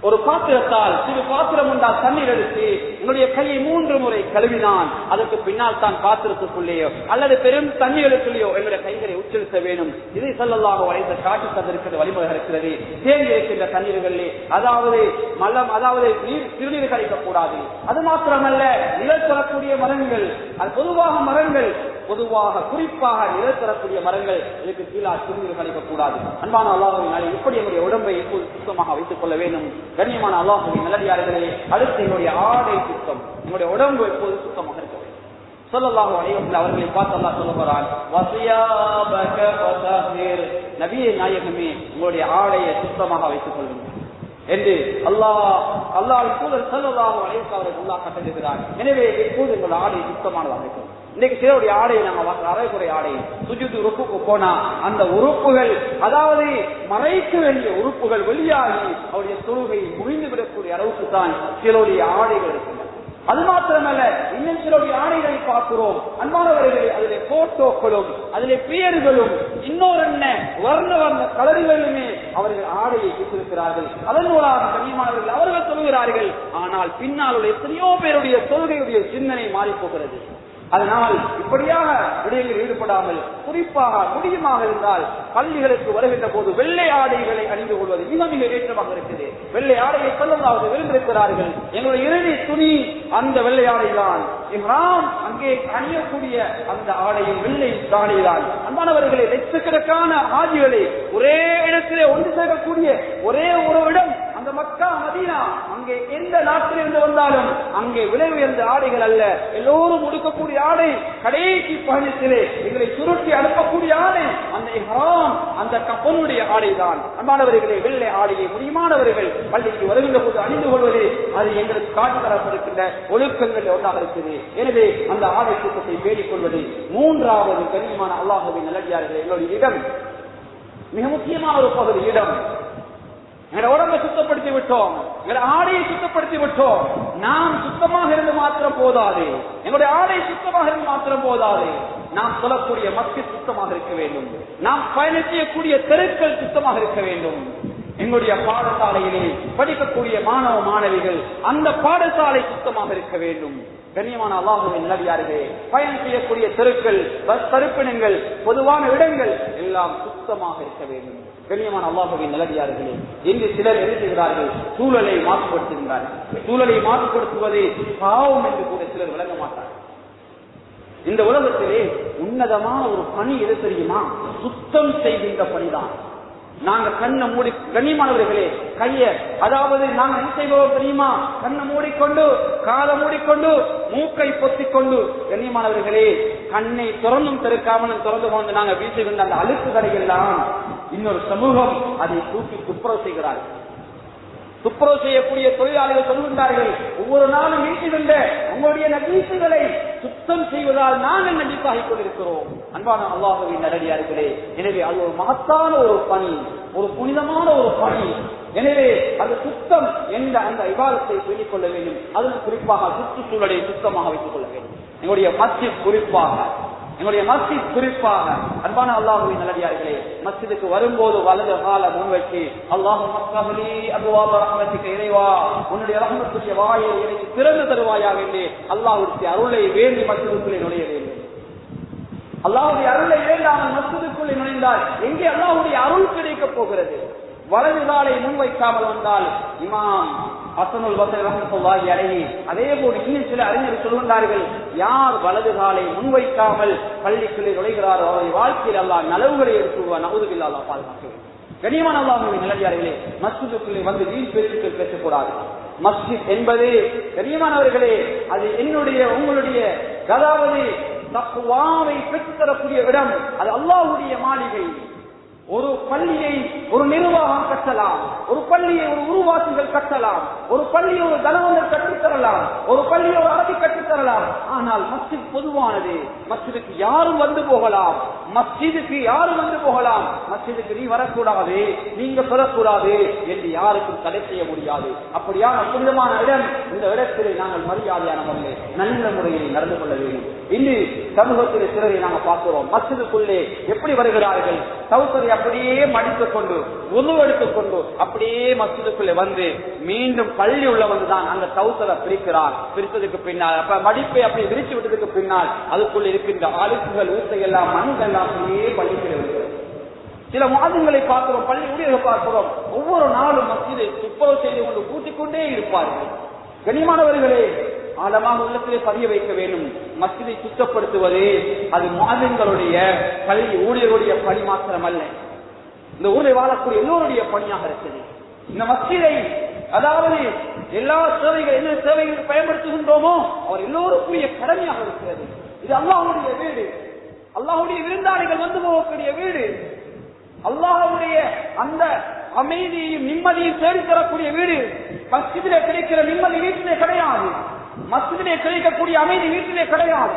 ஒரு பாத்திரத்தால் சிறு பாத்திரம் உண்டால் தண்ணீர் எடுத்து என்னுடைய கையை 3 முறை கழுவினான். அதற்கு பின்னால் தான் பாத்திரத்துக்குள்ளேயோ அல்லது பெரும் தண்ணீருக்குள்ளேயோ என்னுடைய கைகளை உச்சரித்த வேண்டும். இதை ஸல்லல்லாஹு அலைஹி வஸல்லம் காட்டி தந்திருக்கிற வழிமுறை இருக்கிறது. தேங்கி இருக்கின்ற தண்ணீர்களிலே அதாவது சிறுநீர் கழிக்கக்கூடாது. அது மாத்திரமல்ல, நிழல் தரக்கூடிய மரங்கள், அது பொதுவாக குறிப்பாக நிழல் தரக்கூடிய மரங்கள் இதற்கு கீழாக சிறுநீர் கழிக்கக்கூடாது. அன்பான அல்லாஹ்வின் இப்படி என்னுடைய உடம்பை எப்போது சுத்தமாக வைத்துக் கொள்ள வேண்டும். கண்ணியமான அல்லாஹ்வின் நல்லடியார்களே, அடுத்து என்னுடைய ஆடை சுத்தம், என்னுடைய உடம்பு எப்போது சுத்தமாக இருக்க வேண்டும். ஸல்லல்லாஹு அலைஹி வஸல்லம் அவர்களை பார்த்து அல்லாஹ் சொல்லுகிறான், வஸியாபக ஃபதஹிர், நபியே நாயகமே, உங்களுடைய ஆடையை சுத்தமாக வைத்துக் கொள்ளுங்கள் என்று அல்லாஹ்வின் தூதர் ஸல்லல்லாஹு அலைஹி வஸல்லம் அல்லாஹ் கட்டளையிடுகிறார். எனவே எப்போது எங்களுடைய ஆடை சுத்தமானதாக இருக்கும். இன்னைக்கு சிலருடைய ஆடையை நாங்கள் அரைக்குறை ஆடை சுஜூது ருக்குக்கு போனா அந்த உறுப்புகள், அதாவது மறைக்க வேண்டிய உறுப்புகள் வெளியாகி அவருடைய தொழுகை முறிந்து விடக்கூடிய அளவுக்கு தான் சிலருடைய ஆடைகள் இருக்கின்றன. அது மாத்திரமல்ல, இன்னும் சிலருடைய ஆடைகளை பார்க்கிறோம். அன்பானவர்களே, அதிலே போட்டோக்களும் அதிலே பெயர்களும் இன்னொரு வர்ண கலர்களுமே அவர்கள் ஆடையை பெற்றிருக்கிறார்கள். அதன் மூலமாக கண்ணியமானவர்கள் அவர்கள் சொல்கிறார்கள். ஆனால் பின்னால் எத்தனையோ பேருடைய தொழுகையுடைய சிந்தனை மாறி போகிறது. அதனால் இப்படியாக விடயங்களில் ஈடுபடாமல் குறிப்பாக முடியுமாக இருந்தால் பள்ளிகளுக்கு வருகின்ற போது வெள்ளை ஆடைகளை அணிந்து கொள்வது மிக ஏற்றமாக இருக்குது. வெள்ளை ஆடையை ஸல்லல்லாஹு விரும்பியிருக்கிறார்கள். எங்களுடைய இறுதி துணி அந்த வெள்ளை ஆடைதான். இஹ்ராம் அங்கே அணியக்கூடிய அந்த ஆடையும் வெள்ளை ஆடைதான். அன்பானவர்களே, லட்சக்கணக்கான ஹாஜிகளை ஒரே இடத்திலே ஒன்று சேர்க்கக்கூடிய ஒரே ஒரு இடம் அந்த மக்கா மதீனா. அங்கே எந்த நாட்டிலிருந்து வந்தாலும் அங்கே விலை உயர்ந்த ஆடைகள் அல்ல, எல்லோரும் உடுக்கக்கூடிய ஆடை, கடைசி பயணத்திலே எங்களை சுருட்டி அனுப்பக்கூடிய ஆடை அந்த இஹ்ராம், அந்த கஃபனுடைய ஆடைதான். அன்பானவர்களே, வெள்ளை ஆடையை முடியுமானவர்கள் பள்ளிக்கு வருகின்ற போது அணிந்து கொள்வது அது எங்களுக்கு காட்டு தரப்படுகின்ற ஒழுக்கங்கள் ஒன்றாக இருக்குது. எனவே அந்த ஆடை சுத்தத்தை பேடிக் கொள்வது. 3வது கண்ணியமான அல்லாஹ்வின் நல்லடியார்களே, எங்களுடைய இடம் மிக முக்கியமான ஒரு பகுதி. இடம், எங்களுடைய உடம்பை சுத்தப்படுத்தி விட்டோம், எங்களுடைய ஆடையை சுத்தப்படுத்தி விட்டோம். நாம் சுத்தமாக இருந்து மாத்திரம் போதாது, எங்களுடைய ஆடை சுத்தமாக இருந்து மாத்திரம் போதாது. நாம் சொல்லக்கூடிய மஸ்ஜித் சுத்தமாக இருக்க வேண்டும். நாம் பயணம் செய்யக்கூடிய தெருக்கள் சுத்தமாக இருக்க வேண்டும். எங்களுடைய பாடசாலையிலே படிக்கக்கூடிய மாணவ மாணவிகள் அந்த பாடசாலை சுத்தமாக இருக்க வேண்டும். கண்ணியமான அல்லாஹ்வின் நல்லடியார்களே, பயணம் செய்யக்கூடிய தெருக்கள், பஸ் தரிப்பிடங்கள், பொதுவான இடங்கள் எல்லாம் சுத்தமாக இருக்க வேண்டும். கண்ணியமான அல்லாஹ்வின் நல்லடியார்களே, இன்று சிலர் எழுதுகிறார்கள், சூழலை மாசுபடுத்துகின்றார்கள். சூழலை மாசுபடுத்துவது பாவம் என்று கூட சிலர் விளங்க மாட்டார்கள். இந்த உலகத்திலே உன்னதமான ஒரு பணி எது தெரியுமா? சுத்தம் செய்கின்ற பணிதான். நாங்க கண்ணை மூடி கண்ணியமானவர்களே கைய அதாவது நாங்க என்ன செய்வோம் தெரியுமா? கண்ணை மூடிக்கொண்டு காதை மூடிக்கொண்டு மூக்கை பொத்திக்கொண்டு கண்ணியமானவர்களே கண்ணை திறந்தும் திறக்காமலும் திறந்து கொண்டு நாங்க வீசுகின்ற அந்த அழுக்கு கடையெல்லாம் இன்னொரு சமூகம் அதை தூக்கி துப்புரவு செய்கிறார்கள். துப்புரவு செய்யக்கூடிய தொழிலாளர்கள் சொல்கின்றார்கள், ஒவ்வொரு நாளும் வீசுகின்ற உங்களுடைய நஜீசுகளை சுத்தம் செய்வதால் நாங்கள் நஜீசாகிக் கொண்டிருக்கிறோம். அன்பான அல்லாஹ்வின் நல்லடியார்களே, எனவே அது ஒரு மகத்தான ஒரு பணி, ஒரு புனிதமான ஒரு பணி. எனவே அந்த சுத்தம் என்ற அந்த இபாதத்தை சொல்லிக் கொள்ள வேண்டும். அதில் குறிப்பாக சுற்றுச்சூழலை சுத்தமாக வைத்துக் கொள்ள வேண்டும். எங்களுடைய மஸ்ஜித் குறிப்பாக அன்பான அல்லாஹ்வின் நல்லடியார்களே, மஸ்ஜிதுக்கு வரும்போது வலது கால முன்வைத்து அல்லாஹும்ம அபுவாப ரஹ்மத்திக இறைவா உன்னுடைய ரஹ்மத்துடைய வாயை எனக்கு திறந்து தருவாயாக என்று அல்லாஹ்வுடைய அருளை வேண்டி மஸ்ஜிதுக்குள்ளே நுழைய வேண்டும். அல்லாஹ்வுடைய அருளை வேண்டாமல் மஸ்ஜிதுக்குள்ளே நுழைந்தால் எங்கே அல்லாஹ்வுடைய அருள் கிடைக்கப் போகிறது? வலது காலை முன்வைக்காமல் வந்தால் இமாம் ஹஸனுல் பஸ்ரி ரஹ்மத்துல்லாஹி அலைஹி அதே போல் இன்னும் சில அறிஞர்கள் சொல்கின்றார்கள், யார் வலது காலை முன்வைக்காமல் பள்ளிக்குள்ளே நுழைகிறாரோ அவருடைய வாழ்க்கையில் அல்லாஹ் நலவுகளை எடுத்துவார். நவுது பில்லாஹ், அல்லாஹ் பாதுகாக்க வேண்டும். கண்ணியமான அல்லாஹ்வின் நல்லடியார்களே, மஸ்ஜிதுக்குள்ளே வந்து வீண் பேச்சுக்கள் பேசக்கூடாது. மஸ்ஜித் என்பது கண்ணியமானவர்களே அது என்னுடைய உங்களுடைய அதாவது தக்வாவை பெற்றுத்தரக்கூடிய இடம். அது அல்லாஹ்வுடைய மாளிகை. ஒரு பள்ளியை ஒரு நிர்வாகம் கட்டலாம், ஒரு பள்ளியை ஒரு உருவாக்குகள் கட்டலாம், ஒரு பள்ளியை ஒரு கணவர்கள் கட்டித்தரலாம், ஒரு பள்ளியை ஒரு அரபி கட்டித்தரலாம். ஆனால் மஸ்ஜித் பொதுவானது. மஸ்ஜிதுக்கு யாரும் வந்து போகலாம், மஸ்ஜிதுக்கு நீ வரக்கூடாது, நீங்க பெறக்கூடாது என்று யாருக்கும் தடை செய்ய முடியாது. அப்படியான புனிதமான இடம். இந்த இடத்திலே நாங்கள் மரியாதையான முறையில் நல்ல முறையில் நடந்து கொள்ள வேண்டும். இன்று சமூகத்தில் சிலரை நாங்கள் பார்க்கிறோம், மஸ்ஜிதுக்குள்ளே எப்படி வருகிறார்கள், சௌகரிய அப்படியே மடித்துக் கொண்டு உது எடுத்துக் கொண்டு அப்படியே மஸ்ஜிதுக்குள்ளே வந்து மீண்டும் பள்ளி உள்ள வந்துதான் அந்த கௌசலை பிரிக்கிறார். பிரித்ததுக்கு பின்னால் அப்ப மடிப்பை அப்படி விரிச்சு விட்டதுக்கு பின்னால் அதுக்குள்ள இருக்கின்ற அழுக்குகள் ஊசையெல்லாம் மண்கள் எல்லாம் அப்படியே பள்ளிக்குள்ளே வருகிறது. சில மாதங்களை பார்க்கிறோம், பள்ளி ஊழியர்கள் பார்க்கிறோம், ஒவ்வொரு நாளும் மஸ்ஜிதை துப்புரவு செய்து கொண்டு கூட்டிக் கொண்டே இருப்பார்கள். கண்ணியமானவர்களே, ஆழமாக உள்ளத்திலே பதிய வைக்க வேண்டும். மஸ்ஜிதை சுத்தப்படுத்துவது அது முஅல்லிம்களுடைய பள்ளி ஊழியர்களுடைய பணி மாத்திரம் அல்ல, இந்த ஊரில் வாழக்கூடிய எல்லோருடைய பணியாக இருக்குது. இந்த மஸ்ஜிதை அதாவது எல்லா சேவைகள் என்ன சேவைகளுக்கு பயன்படுத்துகின்றோமோ அவர் எல்லோருக்குரிய கடமையாக இருக்கிறது. இது அல்லாஹ்வுடைய வீடு, அல்லாஹ்வுடைய விருந்தாளிகள் வந்து போகக்கூடிய வீடு, அல்லாஹ்வுடைய அந்த அமைதியையும் நிம்மதியும் தேடித்தரக்கூடிய வீடு. மஸ்ஜிதிலே கிடைக்கிற நிம்மதி வீட்டிலே கிடையாது, மஸ்ஜிதிலே கிடைக்கக்கூடிய அமைதி வீட்டிலே கிடையாது,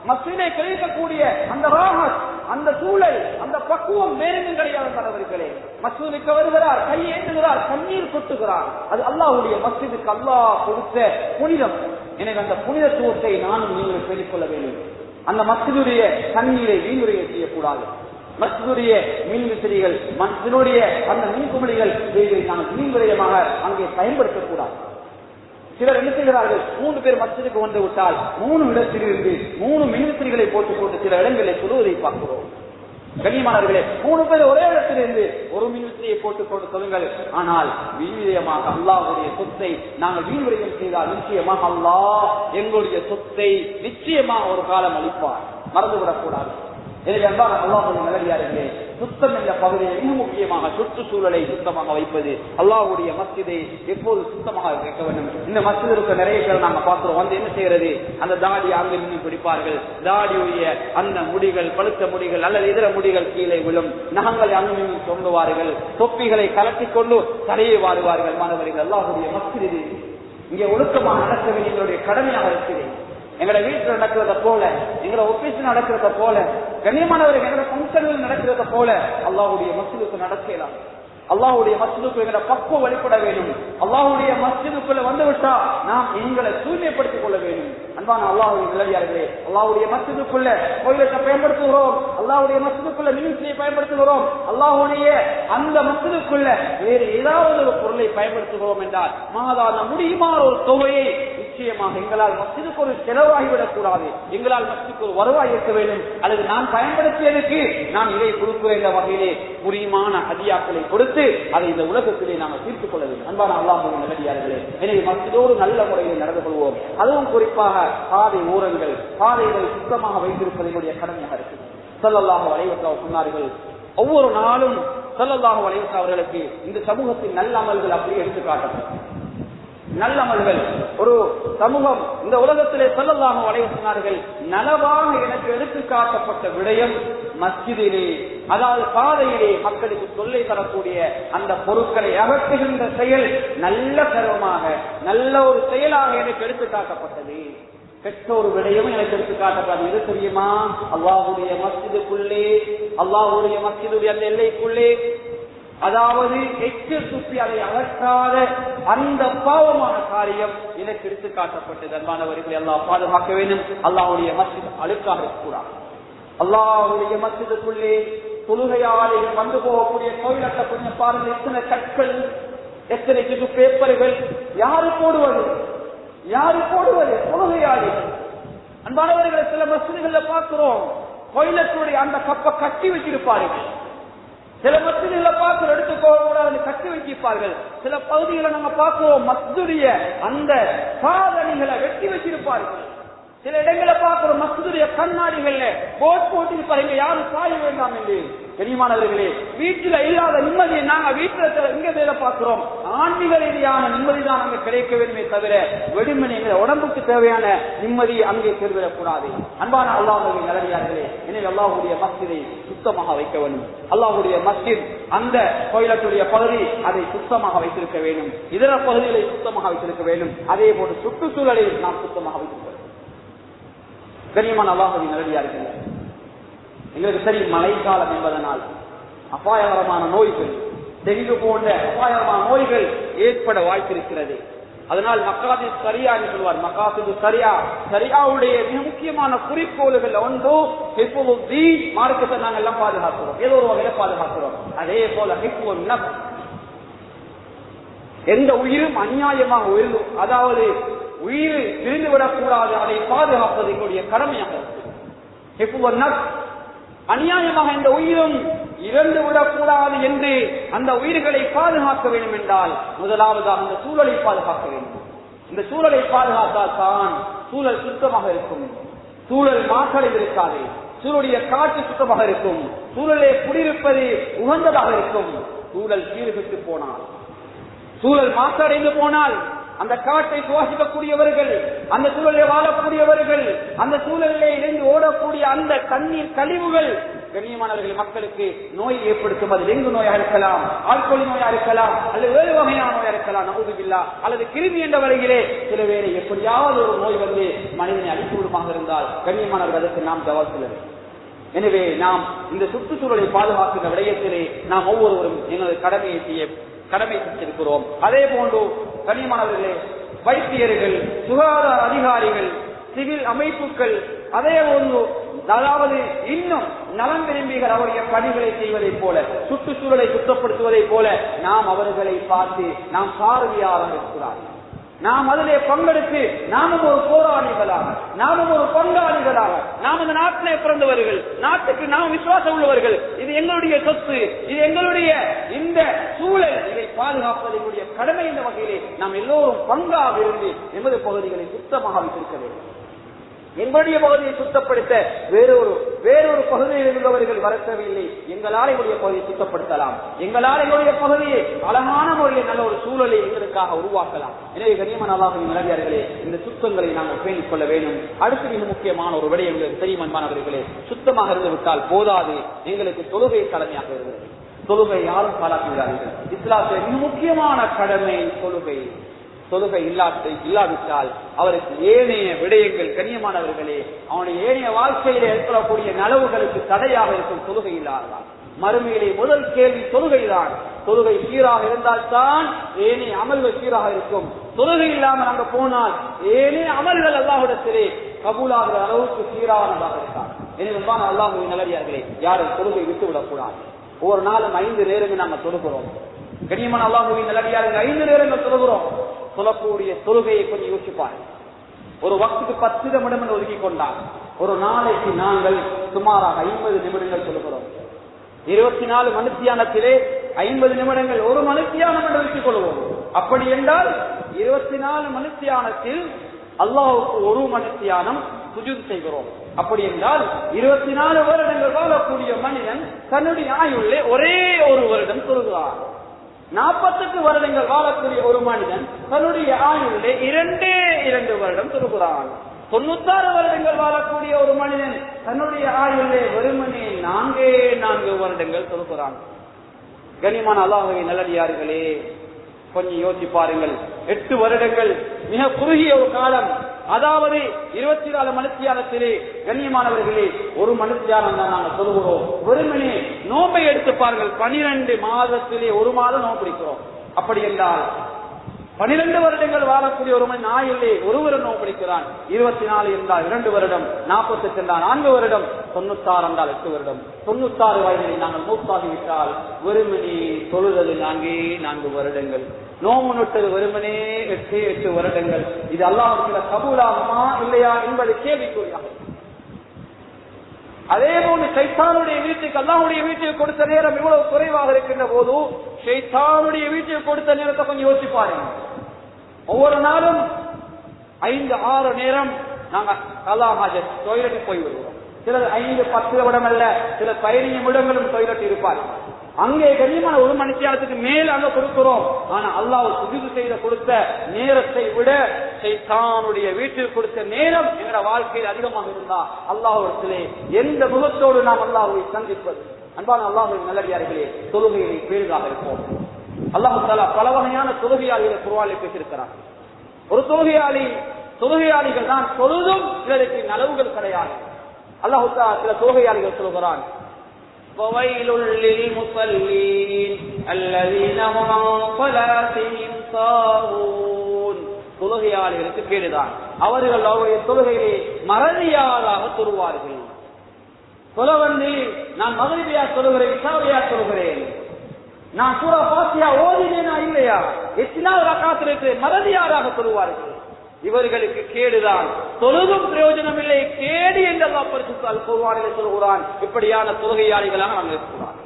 மஸ்ஜிதிலே கிடைக்கக்கூடிய அந்த ராஹத், அந்த சூழல், அந்த பக்குவம் வேறெங்கும் கிடையாது. தலைவர்களே, மஸ்ஜிதுக்கு வருகிறார், கையேந்துகிறார், கண்ணீர் கொட்டுகிறார், அது அல்லாஹ்வுடைய மஸ்ஜிதுக்கு அல்லாஹ் கொடுத்த புனிதம். எனவே அந்த புனிதத்துவத்தை நானும் நீங்கள் சொல்லிக்கொள்ள வேண்டும். அந்த மஸ்ஜிதுடைய தண்ணீரை வீண்முறையை செய்யக்கூடாது. மஸ்ஜிதுடைய மீன் விசிறிகள், மஸ்ஜிதுடைய அந்த மீன்குமிழிகள் நாங்கள் மீன்விரயமாக அங்கே பயன்படுத்தக்கூடாது. சிலர் என்ன செய்கிறார்கள், 3 பேர் மஸ்ஜிதுக்கு வந்து விட்டால் 3 இடத்திலிருந்து 3 மின்விசிறிகளை போட்டுக்கொண்டு சில இடங்களில் சொல்லுவதை பார்க்கிறோம். கண்ணியமானவர்களே, 3 பேர் ஒரே இடத்திலிருந்து ஒரு மின்விசிறியை போட்டுக்கொண்டு சொல்லுங்கள். ஆனால் வீண்விரயமாக அல்லாஹ்வுடைய சொத்தை நாங்கள் வீண்விரயம் செய்தால் நிச்சயமாக அல்லாஹ் எங்களுடைய சொத்தை நிச்சயமாக ஒரு காலம் அளிப்பார், மறந்துவிடக்கூடாது. எனவே அன்பான அல்லாஹ்வுடைய நல்லடியார்களே, சுத்தம் என்ற பகுதியை மிக முக்கியமாக சுற்றுச்சூழலை சுத்தமாக வைப்பது, அல்லாஹ்வுடைய மஸ்ஜிதை எப்போது சுத்தமாக வைக்க வேண்டும். இந்த மஸ்ஜிதுக்கு நிறைய பேர் நாங்கள் பார்க்கிறோம், வந்து என்ன செய்யறது, அந்த தாடி அங்கிருந்து பிடிப்பார்கள், தாடியுடைய அந்த முடிகள், பழுத்த முடிகள் அல்லது இதர முடிகள் கீழே விழும், நகங்களை அங்கிருந்து சொல்லுவார்கள், தொப்பிகளை கலட்டிக் கொண்டு தலையை வாடுவார்கள். மாணவர்கள், அல்லாஹ்வுடைய மஸ்ஜிது இங்கே ஒழுக்கமாக நடக்க வேண்டிய எங்களுடைய கடமையாக இருக்கிறேன். எங்களை வீட்டில் நடக்கிறத போல, எங்களை ஆபீஸ் நடக்கிறத போல, கண்ணியமானவர்கள் எங்களை ஃபங்க்ஷன்கள் நடக்கிறத போல அல்லாஹ்வுடைய மஸ்ஜிதுக்கு நடக்கலாம். அல்லாஹ்வுடைய மஸ்ஜிதுக்கு எங்களை பக்குவம் வெளிப்பட வேண்டும். அல்லாஹ்வுடைய மஸ்ஜிதுக்குள்ள வந்துவிட்டா நாம் எங்களை தூய்மைப்படுத்திக் கொள்ள வேண்டும். அன்பான அல்லாஹ்வுடைய நல்லடியார்களே, அல்லாஹ்வுடைய மஸ்ஜிதுக்குள்ள கோயிலத்தை பயன்படுத்துகிறோம், அல்லாஹ்வுடைய மஸ்ஜிதுக்குள்ள மின்விசிறியை பயன்படுத்துகிறோம், அல்லாஹ்வுடைய அந்த மஸ்ஜிதுக்குள்ள வேறு ஏதாவது ஒரு பொருளை பயன்படுத்துகிறோம் என்றால் மாதான முடியுமான ஒரு தொகையை நிச்சயமாக எங்களால் மஸ்ஜிதுக்கு ஒரு செலவாகிவிடக் கூடாது, எங்களால் மஸ்ஜிதுக்கு ஒரு வருவாய் இருக்க வேண்டும். அல்லது நான் பயன்படுத்தியதற்கு நான் இதை கொடுக்கிறேன் என்ற வகையிலே புரியுமான ஹதியாக்களை கொடுத்து அதை இந்த உலகத்திலே நாங்கள் தீர்த்துக் கொள்ள வேண்டும். அன்பான அல்லாஹ்வுடைய நல்லடியார்களே, எனவே மஸ்ஜிதோடு நல்ல முறையில் நடந்து கொள்வோம். அதுவும் குறிப்பாக பாதை ஓரங்கள், பாதைகளை சுத்தமாக வைத்திருப்பது என்னுடைய கடமையாக இருக்குது. ஸல்லல்லாஹு அலைஹி வஸல்லம் சொன்னார்கள், ஒவ்வொரு நாளும் ஸல்லல்லாஹு அலைஹி வஸல்லம் அவர்களுக்கு இந்த சமூகத்தின் நல்ல அமல்கள் அப்படியே எடுத்து காட்டப்படும். நல்ல அமல்கள் ஒரு சமூகம் இந்த உலகத்திலே ஸல்லல்லாஹு அலைஹி வஸல்லம் நலவாக எனக்கு எடுத்து காட்டப்பட்ட விடயம் மஸ்ஜிதிலே, அதாவது பாதையிலே மக்களுக்கு சொல்லை தரக்கூடிய அந்த பொருட்களை அகற்றுகின்ற செயல் நல்ல கர்மமாக நல்ல ஒரு செயலாக எனக்கு எடுத்து காட்டப்பட்டது. கெட்ட ஒரு விடயம் எனக்கு எடுத்து காட்டப்பட்டது. இது தெரியுமா? அல்லாஹ்வுடைய மஸ்ஜிதுக்குள்ளே, அல்லாஹ்வுடைய மஸ்ஜிதுடைய அந்த எல்லைக்குள்ளே, அதாவது எச்சில் துப்பி அதை அகற்றாத அந்த பாவமான காரியம் எனக்கு எடுத்து காட்டப்பட்டது. அன்பானவர்களை அல்லாஹ் பாதுகாக்க வேண்டும். அல்லாஹ்வுடைய மஸ்ஜித் அழுக்காக இருக்கக்கூடாது. அல்லாஹ்வுடைய மஸ்ஜிதுக்குள்ளே தொழுகையாளிகள் வந்து போகக்கூடிய கோயிலட்ட கொஞ்சம் பாருங்கள், எத்தனை கற்கள், எத்தனை சிறு பேப்பர்கள், யாரு போடுவது? தொழுகையாளிகள். அன்பானவர்களை சில மஸ்ஜிதுகள்ல பார்க்கிறோம், கோயிலத்துடைய அந்த கப்பை கட்டி வச்சிருப்பார்கள். சில மஸ்ஜிதுகளை பார்க்கிறோம், எடுத்து போகக்கூடாது கட்டி வச்சிருப்பார்கள். சில பகுதிகளை நாங்க பார்க்கிறோம், மஸ்ஜிதுடைய அந்த சாதனைகளை வெட்டி வச்சிருப்பார்கள். சில இடங்களை பார்க்கிறோம், மஸ்ஜிதுடைய கண்ணாடிகள்ல போட் போட்டிருப்பாங்க, யாரும் சாய வேண்டாம் என்று. கனிமானவர்களே, வீட்டுல இல்லாத நிம்மதியை நாங்க வீட்டுல எங்க வேலை பார்க்கிறோம். ஆன்மீக ரீதியான நிம்மதி தான் அங்க கிடைக்க வேண்டுமே தவிர வெறுமனே உடம்புக்கு தேவையான நிம்மதி அங்கே பெறுவிடக்கூடாது. அன்பான அல்லாஹ்வுடைய நல்லடியார்களே, எனவே அல்லாஹ்வுடைய மஸ்ஜிதை சுத்தமாக வைக்க வேண்டும். அல்லாஹ்வுடைய மஸ்ஜித் அந்த கோயிலத்துடைய பகுதி அதை சுத்தமாக வைத்திருக்க வேண்டும். இதர பகுதிகளை சுத்தமாக வைத்திருக்க வேண்டும். அதே போன்று சுற்றுச்சூழலை நாம் சுத்தமாக வைத்திருக்க வேண்டும். கனியமான அல்லாஹ்வுடைய நல்லடியார்களே, எங்களுக்கு சரி மழைக்காலம் என்பதனால் அபாயகரமான நோய்கள், டெங்கு போன்ற அபாயகரமான நோய்கள் ஏற்பட வாய்ப்பிருக்கிறது. அதனால் மக்காது சரியா என்று சொல்வார். மக்காது சரியா, சரியாவுடைய மிக முக்கியமான குறிக்கோள்கள் ஒன்று ஹிஃபுல் மார்க்கத்தை நாங்கள் எல்லாம் பாதுகாக்கிறோம், ஏதோ ஒரு வகையில பாதுகாக்கிறோம். அதே போல ஹிஃபுல் நஃப்ஸ், எந்த உயிரும் அநியாயமாக உயிர், அதாவது உயிர் பிரிந்துவிடக்கூடாது, அதை பாதுகாப்பது எங்களுடைய கடமையாக இருக்கிறது. ஹிஃபுல் நஃப்ஸ், அநியாயமாக இந்த உயிரும் இறந்து விடக்கூடாது என்று அந்த உயிர்களை பாதுகாக்க வேண்டும் என்றால் முதலாவதாக அந்த சூழலை பாதுகாக்க வேண்டும். இந்த சூழலை பாதுகாத்தால் தான் சூழல் சுத்தமாக இருக்கும், சூழல் மாற்றடைந்து இருக்காது, சூழலுடைய காற்று சுத்தமாக இருக்கும், சூழலை குடியிருப்பது உகந்ததாக இருக்கும். சூழல் சீர்கெட்டு போனால், சூழல் மாற்றடைந்து போனால் அந்த காற்றை சுவாசிக்கக்கூடியவர்கள், அந்த சூழலை வாழக்கூடியவர்கள், அந்த சூழலிலே இருந்து ஓடக்கூடிய அந்த தண்ணீர் கழிவுகள் கண்ணியமானவர்கள் மக்களுக்கு நோய் ஏற்படுத்தும். அது டெங்கு நோயாக இருக்கலாம், ஆழ்கொல்லி நோயாக இருக்கலாம், அல்லது வேறு வகையான நோயாக இருக்கலாம், நவுதுபில்லா, அல்லது கிருமி என்ற வரையிலே சில வேளை எப்படியாவது ஒரு நோய் வந்து மனிதனை அழித்து விடுமாக இருந்தால் கண்ணியமானவர்கள் அதற்கு நாம் ஜவாப் சொல்ல வேண்டும். எனவே நாம் இந்த சுற்றுச்சூழலை பாதுகாக்கின்ற விடயத்திலே நாம் ஒவ்வொருவரும் எங்களது கடமை செஞ்சிருக்கிறோம். அதே போன்று கண்ணியமானவர்களே, வைத்தியர்கள், சுகாதார அதிகாரிகள், சிவில் அமைப்புகள், அதே போன்று அதாவது இன்னும் நலம் விரும்பிகள் அவருடைய பணிகளை செய்வதைப் போல, சுற்றுச்சூழலை சுத்தப்படுத்துவதைப் போல நாம் அவர்களை பார்த்து நாம் பார்வையாளர் இருக்கிறார்கள். நாம் அதிலே பங்கெடுத்து நாமும் ஒரு போராளிகளாக, நாமும் ஒரு பங்காளிகளாக, நாம் இந்த நாட்டிலே பிறந்தவர்கள், நாட்டுக்கு நாம் விசுவாசம் உள்ளவர்கள், இது எங்களுடைய சொத்து, இது எங்களுடைய இந்த சூழல், இதை பாதுகாப்பது எங்களுடைய கடமை என்ற வகையிலே நாம் எல்லோரும் பங்காக இருந்து எமது பகுதிகளை சுத்தமாக வைத்திருக்க வேண்டும். எங்களுடைய பகுதியை சுத்தப்படுத்த வேறொரு பகுதியில் இருந்தவர்கள் வரத்தவில்லை, எங்களால் எங்களுடைய பகுதியை சுத்தப்படுத்தலாம், எங்களால் எங்களுடைய பகுதியை அழகான முறையில் நல்ல ஒரு சூழலை எங்களுக்காக உருவாக்கலாம். எனவே கண்ணியமான அல்லாஹ்வின் நல்லடியார்களே, இந்த சுத்தங்களை நாங்கள் பேணிக் கொள்ள வேண்டும். அடுத்து மிக முக்கியமான ஒரு விடயம் எங்களுக்கு தெரியும் அன்பானவர்களே, சுத்தமாக இருந்து விட்டால் போதாது, எங்களுக்கு தொழுகை கடமையாக இருக்கிறது. தொழுகை யாரும் பாராட்டுகிறார்கள். இஸ்லாத்தில் மிக முக்கியமான கடமை தொழுகை. தொழுகை இல்லாவிட்டால் அவருக்கு ஏனைய விடயங்கள் கண்ணியமானவர்களே, அவனுடைய ஏனைய வாழ்க்கையில ஏற்படக்கூடிய நலவுகளுக்கு தடையாக இருக்கும். தொழுகை இல்லாததால் மறுமையிலே முதல் கேள்வி தொழுகைதான். தொழுகை சீராக இருந்தால்தான் ஏனைய அமல்கள் சீராக இருக்கும். தொழுகை இல்லாமல் அங்க போனால் ஏனைய அமல்கள் அல்லாஹ்விடத்திலே கபூலாகிற அளவுக்கு சீரானதாக இருக்காது. எனவே அல்லாஹ்வின் நல்லடியார்களே, யாரும் தொழுகை விட்டுவிடக்கூடாது. ஒவ்வொரு நாளும் 5 நேரங்கள் நாங்கள் தொழுகிறோம். கண்ணியமான அல்லாஹ்வின் நல்லடியார்கள் 5 நேரங்கள் தொழுகிறோம். சொல்லக்கூடிய தொழுகையை கொஞ்சம் யோசிப்பார். ஒரு வக்துக்கு 10 நிமிடம் என்று ஒதுக்கி கொண்டால் ஒரு நாளைக்கு நாங்கள் சுமாராக 50 நிமிடங்கள் சொல்லுகிறோம். 24 மணித்தியானத்திலே 50 நிமிடங்கள் ஒரு மணித்தியானம் என்று வைத்துக் கொள்வோம். அப்படி என்றால் 24 மணித்தியானத்தில் அல்லாஹ்வுக்கு ஒரு மணித்தியானம் சுஜூத் செய்கிறோம். அப்படி என்றால் 24 வருடங்கள் வாழக்கூடிய மனிதன் தன்னுடைய ஆயுள்ளே ஒரே ஒரு வருடம் தொழுகிறார். 48 வருடங்கள் வாழக்கூடிய ஒரு மனிதன் தன்னுடைய ஆயுள்ளே 2 வருடம் தொழுகிறான். 96 வருடங்கள் வாழக்கூடிய ஒரு மனிதன் தன்னுடைய ஆயுள்ளே வெறுமனே 4 வருடங்கள் தொழுகிறான். கனிமான அல்லாஹ்வின் நல்லடியார்களே, கொஞ்சம் யோசிச்சு பாருங்கள். 8 வருடங்கள் மிக குறுகிய ஒரு காலம். அதாவது 24 மணித்தியாலத்திலே கண்ணியமானவர்களே ஒரு மணித்தியாலம் தான் நாங்கள் சொல்லுகிறோம். வெறுமனே நோம்பை எடுத்து பாருங்கள். 12 மாதத்திலே ஒரு மாதம் நோம்பு பிடிக்கிறோம். அப்படி என்றால் 12 வருடங்கள் வாழக்கூடிய ஒரு மனிதன் ஆயுள்ளே ஒரு வருடம் நோம்பு பிடிக்கிறான். 24 என்றால் 2 வருடம், 48 என்றால் 4 வருடம், 96 என்றால் 8 வருடம். 96 வயதில் நாங்கள் மூத்தாகிவிட்டால் வெறுமனே தொழுவது 4 வருடங்கள், நோம்பு நுட்டது வெறுமனே 8 வருடங்கள். இது அல்லாஹ்வுக்கு கபூலாகுமா இல்லையா என்பது கேள்விக்குறியாக. அதே போன்று ஷைத்தானுடைய வீட்டுக்கு அல்லாஹ்வுடைய வீட்டுக்கு கொடுத்த நேரம் இவ்வளவு குறைவாக இருக்கின்ற போது ஷைத்தானுடைய வீட்டுக்கு கொடுத்த நேரத்தை கொஞ்சம் யோசிச்சு பாருங்க. ஒவ்வொரு நாளும் 5-6 நேரம் நாங்க டாய்லெட் போய் வருவோம். சிலர் 5-10 நிமிடம் அல்ல, சில 15 நிமிடங்களும் டாய்லெட் இருப்பார். அங்கே கண்ணியமான ஒரு மணித்தியாலத்துக்கு மேல அங்க கொடுக்கிறோம். ஆனா அல்லாஹ் சுஜூத் செய்த கொடுத்த நேரத்தை விட ஷைத்தானுடைய வீட்டில் கொடுத்த நேரம் எங்களோட வாழ்க்கையில் அதிகமாக இருந்தா அல்லாஹ்விடத்திலே எந்த முகத்தோடு நாம் அல்லாஹ்வை சந்திப்பது? அன்பான அல்லாஹ்வின் நல்லடியார்களே, தொழுகையை பேருதாக இருப்போம். அல்லாஹ் தஆலா பல வகையான தொழுகையாளிகளை குர்ஆனில் பேசியிருக்கிறார். ஒரு தொழுகையாளிகள் தான் தொழுதும் சிலருக்கு நலவுகள் கிடையாது. அல்லாஹ் தஆலா சில தொழுகையாளிகள் சொல்கிறான், فَوَيْلٌ لِّلْمُصَلِّينَ الَّذِينَ هُمْ عَنْ صَلَاتِهِمْ سَاهُونَ. தொழுகையாளிகளுக்கு கேடுதான். அவர்கள் அவருடைய தொழுகையை மறதியாளாக தொழுவார்கள். தொலை வந்து நான் மக்ரிபியா தொழுகிறேன், இஷாவியா தொழுகிறேன், நான் சூரா ஃபாத்திஹா ஓதினேனா இல்லையா, எத்தனாவது ரக்காத்திற்கு மறதியாராக தொழுவார்கள். இவர்களுக்கு கேடுதான், தொழுதும் பிரயோஜனம் இல்லை, கேடு என்று அல்லாஹ் பரிசுத்த குர்ஆனிலே சொல்கிறான். இப்படியான தொழுகையாளிகளாக நாம் இருக்கிறோம்.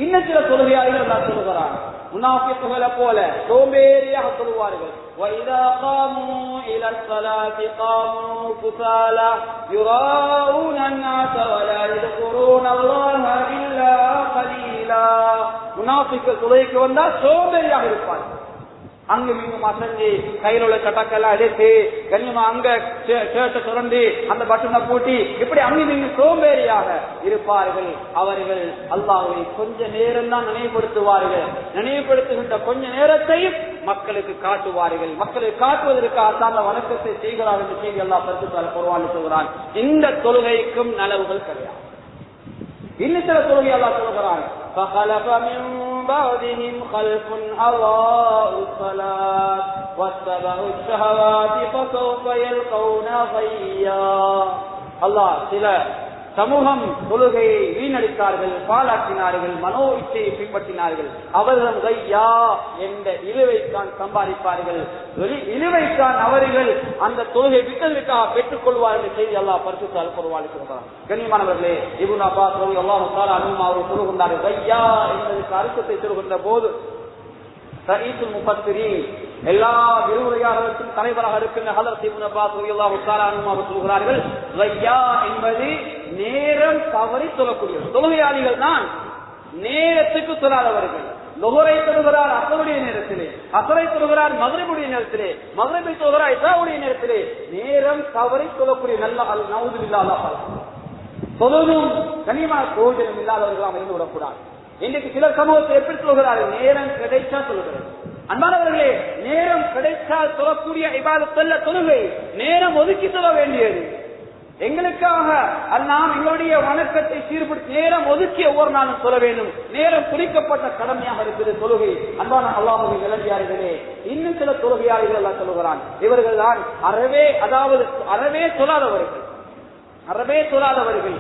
இன்னும் சில தொழுகையாளிகள் அல்லாஹ் சொல்கிறான், முனாஃபிக்குகளை போல சோம்பேறியாக தொழுவார்கள். وَإِذَا قَامُوا إِلَى الصَّلَاةِ قَامُوا كُسَالَى يُرَاءُونَ النَّاسَ وَلَا يَذْكُرُونَ اللَّهَ إِلَّا قَلِيلًا. முனாஃபிக்குகள் தொழுகைக்கு வந்தா சோம்பேறியாக இருப்பார்கள். அங்கு மீண்டும் அசஞ்சி கையில் உள்ள சட்டக்கெல்லாம் எடுத்து கண்ணியமா அங்க ஷர்ட்டை சுரண்டி அந்த பட்டனை பூட்டி இப்படி அங்கு மீண்டும் சோம்பேறியாக இருப்பார்கள். அவர்கள் அல்லாஹ்வை கொஞ்ச நேரம் தான் நினைவுபடுத்துவார்கள். நினைவுபடுத்துகின்ற கொஞ்ச நேரத்தையும் மக்களுக்கு காட்டுவார்கள். மக்களுக்கு காட்டுவதற்காக அந்த வணக்கத்தை செய்கிறார்கள் என்று செய்தி அல்லாஹ் பரிசுத்த குர்ஆனில் சொல்கிறான். இந்த தொழுகைக்கும் நலவுகள் கிடையாது. இன்னும் சில தொழுகை அல்லாஹ் சொல்கிறான், فَخَلَفَ مِن بَعْدِهِمْ خَلْفٌ أَضَاعُوا الصَّلَاةَ وَاتَّبَعُوا الشَّهَوَاتِ فَسَوْفَ يَلْقَوْنَ غَيًّا. அல்லாஹ் சில சமூகம் தொழுகையை வீணடித்தார்கள், பாழாக்கினார்கள், மனோ இச்சையை பின்பற்றினார்கள். அவர்கள் கையா என்ற இழுவைத்தான் சம்பாதிப்பார்கள். இழுவைத்தான் அவர்கள் அந்த தொழுகை விட்டதற்காக பெற்றுக் கொள்வார்கள் செய்தி அல்லாஹ் பரிசுத்த குர்ஆனில் சொல்கிறார். கண்ணியமானவர்களே, இப்னு அப்பாஸ் ரலியல்லாஹு தஆலா அன்ஹு அவர்கள் சொல்கிறார்கள், கையா என்பதற்கு அர்த்தத்தை சொல்கின்ற போது ரயீசுல் முஃபஸ்ஸிரீன் எல்லா விரிவுரையாளர்களுக்கும் தலைவராக இருக்கின்ற ஹஜ்ரத் இப்னு அப்பாஸ் ரலியல்லாஹு தஆலா அன்ஹு அவர்கள் சொல்கிறார்கள், கையா என்பது நேரம் தவறி தொழக்கூடிய தொழுகையாளிகள் தான் நேரத்துக்கு தொழாதவர்கள். லுஹரை தொழுகிறார் அஸருடைய நேரத்திலே, அஸரை தொழுகிறார் மக்ரிபுடைய நேரத்திலே, மக்ரிபை தொழுகிறார் இஷாவுடைய நேரத்திலே, நேரம் தவறி தொழக்கூடிய நல்ல நவுது பில்லாஹ் தொழுதும் கனிமா பிரயோஜனம் இல்லாதவர்களாக இருந்து விடக்கூடாது. இன்றைக்கு சிலர் சமூகத்தை எப்படி சொல்கிறார்கள், நேரம் கிடைச்சா சொல்கிறது. அன்பானவர்களே, நேரம் கிடைத்தால் சொல்லக்கூடிய இபாதத்தல்ல தொழுகை, நேரம் ஒதுக்கி சொல்ல வேண்டியது. எங்களுக்காக நாம் எங்களுடைய வணக்கத்தை சீர்படுத்தி நேரம் ஒதுக்கி ஒவ்வொரு நாளும் சொல்ல வேண்டும். நேரம் குறிக்கப்பட்ட கடமையாக இருக்கிறது தொழுகை. அன்பான அல்லாஹ்வின் நல்லடியார்களே, இன்னும் சில தொழுகையாளிகள் எல்லாம் சொல்லுகிறான், இவர்கள் தான் அறவே சொல்லாதவர்கள்.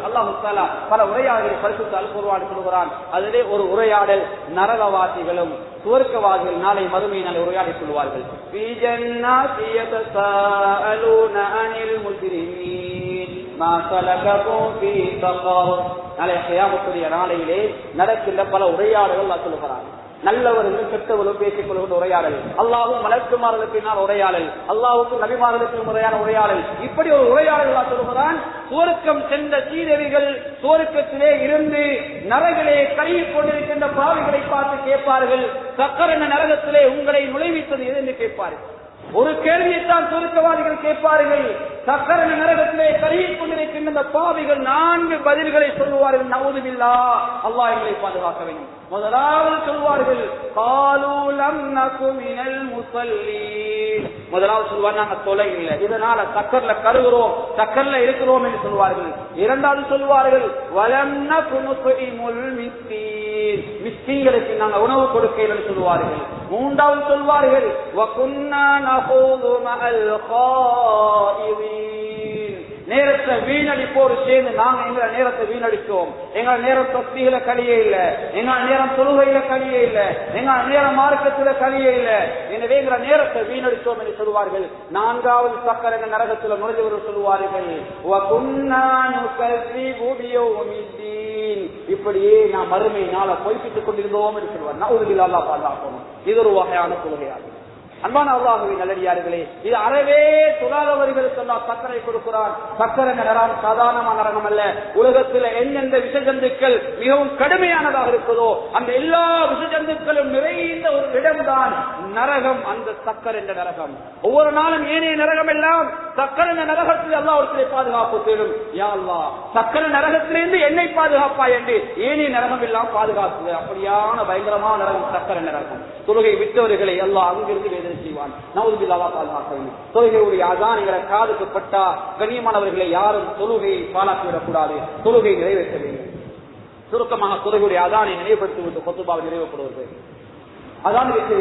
அல்லாஹ் தஆலா பல உரையாடல்களை பரிசுத்த குர்ஆனில் சொல்கிறான். அதிலே ஒரு உரையாடல் நரகவாசிகளும் சுவர்க்கவாசிகள் நாளை மறுமையினால் உரையாடி சொல்வார்கள். ஃபீ ஜன்னாத்தி யதஸாஅலூன அனில் முஜ்ரிமீன் மா ஸலககும் ஃபீ ஸகர். நாளை கியாமத்துடைய நாளையிலே நடக்கின்ற பல உரையாடல்கள் அல்லாஹ் சொல்கிறான். நல்லவர்களும் கெட்டவர்களும் பேசிக் கொள்கின்ற உரையாடல், அல்லாஹ்வும் மலக்குமார்களுக்கு பின்னால் உரையாடல், அல்லாஹ்வுக்கும் நபிமார்களுக்கு முறையான உரையாடல், இப்படி ஒரு உரையாடல் அல்லாஹ் சொல்கிறான். சுவர்க்கம் சென்ற சீதேவிகள் சுவர்க்கத்திலே இருந்து நரகிலே கழுவிக் கொண்டிருக்கின்ற பாவிகளை பார்த்து கேட்பார்கள், சக்கர என்ற நரகத்திலே உங்களை நுழைவித்தது எது என்று கேட்பார்கள். ஒரு கேள்வியைத்தான் சுருக்கவாதிகள் கேட்பார்கள். சக்கர நரகத்திலே கழுவிக் கொண்டிருக்கின்ற பாவிகள் 4 பதில்களை சொல்லுவார்கள். நவுது பில்லாஹ், அல்லாஹ் எங்களை பாதுகாக்க வேண்டும். முதலாவது சொல்வார்கள், காலூ லம் நகு மினல் முஸல்லீன். முதலாவது சொல்வார், நாங்க தொலை இல்லை, இதனால சக்கர்ல கருகிறோம், சக்கர்ல இருக்கிறோம் என்று சொல்வார்கள். இரண்டாவது சொல்வார்கள், வலம் நகு நுத்இமுல் மிஸ்கீன், மிஸ்கீன்களுக்கு நாங்கள் உணவு கொடுக்கையில் என்று சொல்வார்கள். மூன்றாவது சொல்வார்கள், வகுன்னா நஹூது மஅல் காயிதீன், நேரத்தை வீணடிப்போடு சேர்ந்து நாங்க எங்களை நேரத்தை வீணடிச்சோம், எங்களை நேரம் தொஸ்திகளை கழிய இல்லை, எங்களை நேரம் தொழுகையில கழிய இல்லை, எங்களை நேரம் மார்க்கத்துல கழிய இல்லை, எனவே எங்களை நேரத்தை வீணடித்தோம் என்று சொல்வார்கள். நான்காவது சக்கர என்ற நரகத்தில் நுழைந்தவர்கள் சொல்வார்கள், இப்படியே நாம் மறுமை நாள பொய்ப்பித்துக் கொண்டிருந்தோம் என்று சொல்வார். நவுதுபில்லாஹ், அல்லாஹ் பாதுகாக்கணும். இது ஒரு வகையான தொழுகையாகும். அன்பான அல்லாஹ்வின் நல்லடியார்களே, இது அறவே தொழாதவர்களுக்கு அல்லாஹ் சக்கரை கொடுக்கிறான். சக்கரை நரகம் சாதாரணமான நரகம் அல்ல. உலகத்தில் எந்தெந்த விஷஜந்துக்கள் மிகவும் கடுமையானதாக இருக்கிறதோ அந்த எல்லா விஷஜந்துக்களும் நிறைந்த ஒரு இடம்தான் நரகம், அந்த சக்கரை என்ற நரகம். ஒவ்வொரு நாளும் ஏனைய நரகம் எல்லாம் சக்கரை நரகத்தில் அல்லாஹ் ஒருத்தரை பாதுகாப்பு தேடும். யா அல்லாஹ், சக்கரை நரகத்திலிருந்து என்னை பாதுகாப்பா என்று ஏனைய நரகம் எல்லாம் பாதுகாப்பு. அப்படியான பயங்கரமான நரகம் சக்கரை நரகம். தொழுகை விட்டவர்களை அல்லாஹ் அங்கிருந்து செய்வான். நவுதுபில்லாஹ், பாதுகாக்க வேண்டும். தொழுகையுடைய அதான் எங்களை காதுக்கு பட்டா கண்ணியமானவர்களை யாரும் தொழுகையை பாழாக்கிவிடக் கூடாது, தொழுகை நிறைவேற்ற வேண்டும். சுருக்கமாக தொழுகையுடைய அதானை நினைவுபடுத்திவிட்டு கொத்துபாவை நிறைவேற்றப்படுவது. அதான் இருக்கு,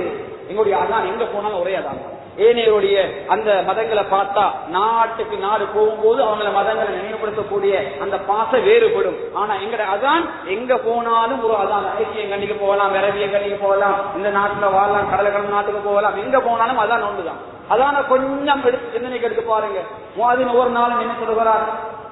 எங்களுடைய அதான் எங்க போனாலும் ஒரே அதான். ஏனையருடைய அந்த மதங்களை பார்த்தா நாட்டுக்கு நாடு போகும்போது அவங்கள மதங்களை நினைவுபடுத்தக்கூடிய அந்த பாசம் வேறுபடும். ஆனா எங்கட அதான் எங்க போனாலும் ஒரு அதான். ஐக்கியம் கண்டிக்கு போகலாம், விரவிய கண்டிக்கு போகலாம், இந்த நாட்டுல வாழலாம், கடற்கடல் நாட்டுக்கு போகலாம், எங்க போனாலும் அதான் ஒன்றுதான். அதான கொஞ்சம் சிந்தனைக்கு எடுத்து பாருங்க. முஅத்தின் ஒவ்வொரு நாளும் என்ன சொல்லுகிறார்?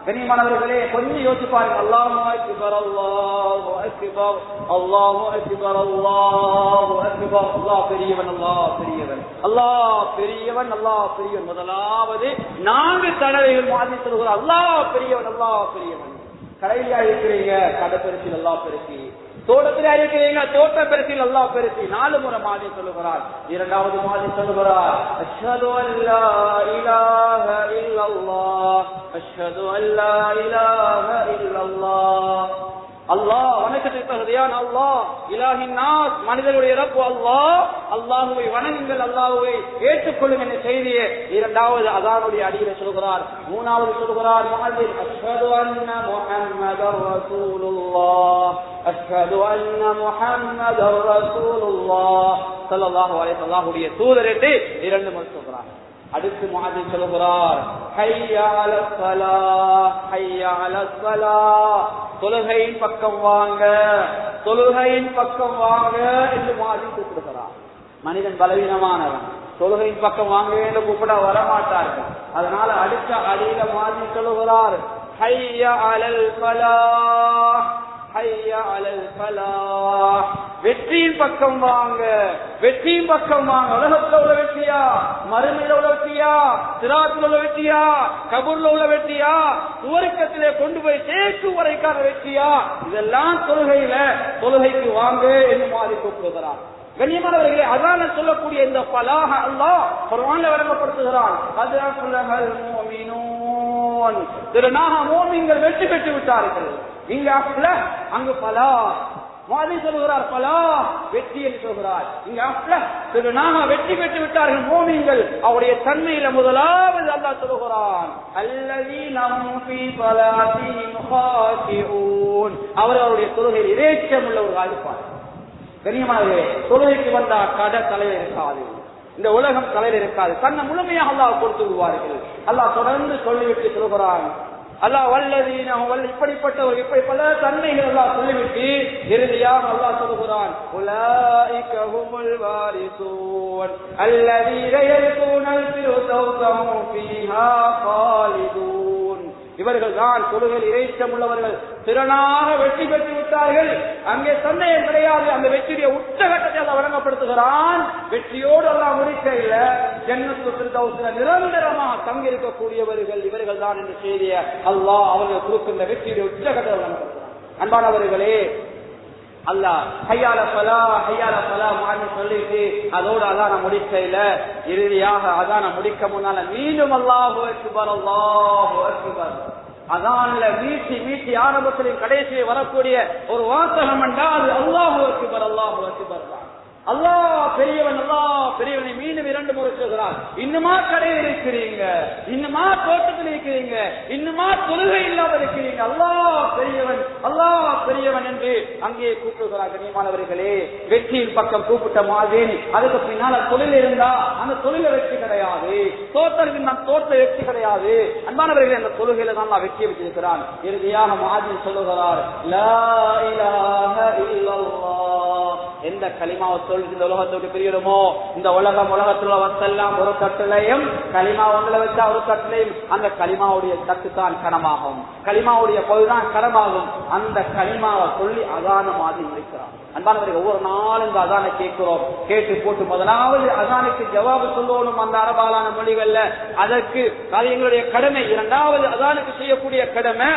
கண்ணியமானவர்களே, கொஞ்சம் யோசிச்சு பாருங்க. அல்லாஹு அக்பர், அல்லாஹு அக்பர், அல்லாஹு அக்பர், அல்லாஹு அக்பர். அல்லாஹ் பெரியவன், அல்லாஹ் பெரியவன், அல்லாஹ் பெரியவன், அல்லாஹ் பெரியவன். முதலாவது 4 தடவைகள் முஅத்தின் சொல்லுகிறார், அல்லாஹ் பெரியவன், அல்லாஹ் பெரியவன். கடையிலா இருக்கிறீங்க, கடை பெருசில் அல்லாஹ் பெருசி, தோட்டத்தில் இருக்கிறீங்க, தோட்ட பெருசில் அல்லாஹ் பெருசி. 4 முறை முஅத்தின் சொல்லுகிறார். இரண்டாவது முஅத்தின் சொல்லுகிறார், அஷ்ஹது அல்லா இலாஹ இல்லல்லாஹ், அஷ்ஹது அல்லா இலாஹ இல்லல்லாஹ். அல்லாஹ் வணக்கத்தை தகுதியான அல்லாஹ், இலாஹின் நாஸ், மனிதனுடைய ரப்பு அல்லாஹ், அல்லாஹுவை வணங்குங்கள், அல்லாஹுவை ஏற்றுக்கொள்ளுங்கள் என்ற செய்தியை இரண்டாவது அதானுடைய அடியில சொல்கிறார். மூணாவது சொல்கிறார் முஅத்தின், அஷ்ஹது அன்ன முஹம்மதர் ரசூலுல்லாஹ், அஷ்ஹது அன்ன முஹம்மதர் ரசூலுல்லாஹ் ஸல்லல்லாஹு அலைஹி வஸல்லம் தூதர் என்று 2 முறை சொல்கிறார். அடுத்து முஅத்தின் சொல்கிறார், ஹய்யா அலஸ் ஸலாஹ், ஹய்யா அலஸ் ஸலாஹ், தொழுகையின் பக்கம் வாங்க, தொழுகையின் பக்கம் வாங்க என்று முஅத்தின் கூப்பிடுகிறார். மனிதன் பலவீனமானவன், தொழுகையின் பக்கம் வாங்க என்று கூப்பிட வரமாட்டார்கள். அதனால அடுத்த அடியில முஅத்தின் சொல்கிறார், ஹய்யா அலல் ஃபலாஹ், ஹய்யா அலல் ஃபலாஹ், வெற்றியின் பக்கம் வாங்க, வெற்றியின் பக்கம் வாங்க. உலகத்தில் உள்ள வெற்றியா, மறுமையில உள்ள வெற்றியா, சிராத்தில் உள்ள வெற்றியா, கபூர்ல உள்ள வெற்றியா, சுவர்க்கத்திலே கொண்டு போய் சேர்க்கும் வரைக்கான வெற்றியா, இதெல்லாம் தொழுகையில, தொழுகைக்கு வாங்க என்று மாறி கூப்பிடுகிறார். கண்ணியமானவர்களே, அதான சொல்லக்கூடிய இந்த ஃபலாஹ அல்லாஹ் குர்ஆன்ல விளங்கப்படுத்துகிறான். அத்ரஃபுல் முஃமினூன், திருநாக மூமின்கள் வெற்றி பெற்று விட்டார்கள். இங்க அஃப்லஹ், அங்கு ஃபலாஹ். முஅத்தின் சொல்கிறார் ஃபலாஹ், வெற்றி என்று சொல்கிறார். இங்க அஃப்லஹ், திருநாக வெற்றி பெற்று விட்டார்கள் மூமின்கள். அவருடைய தன்மையில முதலாவது அல்லாஹ் சொல்கிறான், அல்லதீன ஹும் ஃபீ ஸலாத்திஹிம் காஷிஊன், அவர்களுடைய தொழுகையில் இறைச்சம் உள்ளவர்களாக இருப்பார்கள். கண்ணியமானவர்களே, தொழுகைக்கு வந்தா கடை தலையில் இருக்காது, இந்த உலகம் தலையில் இருக்காது, தன்னை முழுமையாக அல்லாஹ் கொடுத்து விடுவார்கள். அல்லாஹ் தொடர்ந்து சொல்லிவிட்டு சொல்கிறான், அல்லாஹ் வல்லதீன, இப்படிப்பட்டவர், இப்படி பல தன்மைகள் அல்லாஹ் சொல்லிவிட்டு இறுதியாக அல்லாஹ் சொல்கிறான், உலாயிக ஹுமுல் வாரிசூன் அல்லதீன யர்கூனல் ஃபிர்தௌஸஹும் ஃபீஹா காலிதூன். இவர்கள் தான் தொழுகையில் இறைச்சம் உள்ளவர்கள், திறனாக வெற்றி பெற்று விட்டார்கள். அங்கே சந்தேகம் கிடையாது. அந்த வெற்றியுடைய உச்சகட்டத்தை அல்லாஹ் வழங்கப்படுத்துகிறான். வெற்றியோடு அல்லாஹ் முடிக்க இல்ல, ஜன்னத்துல் ஃபிர்தௌஸ்ல நிரந்தரமாக தங்கியிருக்கக்கூடியவர்கள் இவர்கள் தான் என்று செய்திய அல்லாஹ் அவர்கள் கொடுக்கின்ற வெற்றியுடைய உச்சகட்டத்தை வழங்கப்படுத்துகிறான். அன்பானவர்களே, அல்லாஹ் ஹய்யால ஃபலா ஹய்யால ஃபலா மாதிரி சொல்லிட்டு அதோட அதான முடிக்கையில இறுதியாக அதான முடிக்க முன்னால மீண்டும் அல்லாஹு அக்பர் அல்லாஹு அக்பர் அதான்ல மீட்டி மீட்டி ஆரம்பத்திலும் கடைசியில் வரக்கூடிய ஒரு வாசகம் என்றால் அது அல்லாஹு அக்பர் அல்லாஹு அக்பர் தான். அல்லாஹ் பெரியவன், அல்லாஹ் பெரியவனை மீண்டும் 2 முறை சொல்கிறார். இன்னுமா கடையில் இருக்கிறீங்க, இன்னுமா தோட்டத்தில் இருக்கிறீங்க, இன்னுமா தொழுகை இல்லாமல் இருக்கிறீங்க, அல்லாஹ் பெரியவன், அல்லாஹ் பெரியவன் என்று அங்கே கூப்பிடுகிறார். கண்ணியமானவர்களே, வெற்றியின் பக்கம் கூப்பிட்ட மாதிரி அதுக்கு பின்னால் தொழில் இருந்தா அந்த தொழில வெற்றி கிடையாது, தோட்டத்தில் நான் தோட்ட வெற்றி கிடையாது. அன்பானவர்களே, அந்த தொழுகையில தான் நான் வெற்றியை வச்சிருக்கிறான். இறுதியாக மாதிரி சொல்லுகிறார், லா இலாஹ இல்லல்லாஹ். எந்த கலிமாவை சொல்லி இந்த உலகத்தை விட்டு பிரியணுமோ, இந்த உலகத்துல வசல்லாம் ஒரு கட்டளையும் கலிமா ஒன்றுல வச்சா ஒரு கட்டளையும் அந்த கலிமாவுடைய தட்டுத்தான் கனமாகும், கலிமாவுடைய பொழுதுதான் கனமாகும். அந்த கலிமாவை சொல்லி அதான மாதிரி இருக்கிறார். அன்பானவர்கள், ஒவ்வொரு நாளும் இந்த அதானை கேட்கிறோம். கேட்டு போட்டு முதலாவது அதானுக்கு ஜவாபு சொல்லணும் அந்த அரபாலான மொழிகள்ல. அதற்கு அது எங்களுடைய கடமை. 2வது அதானுக்கு செய்யக்கூடிய கடமை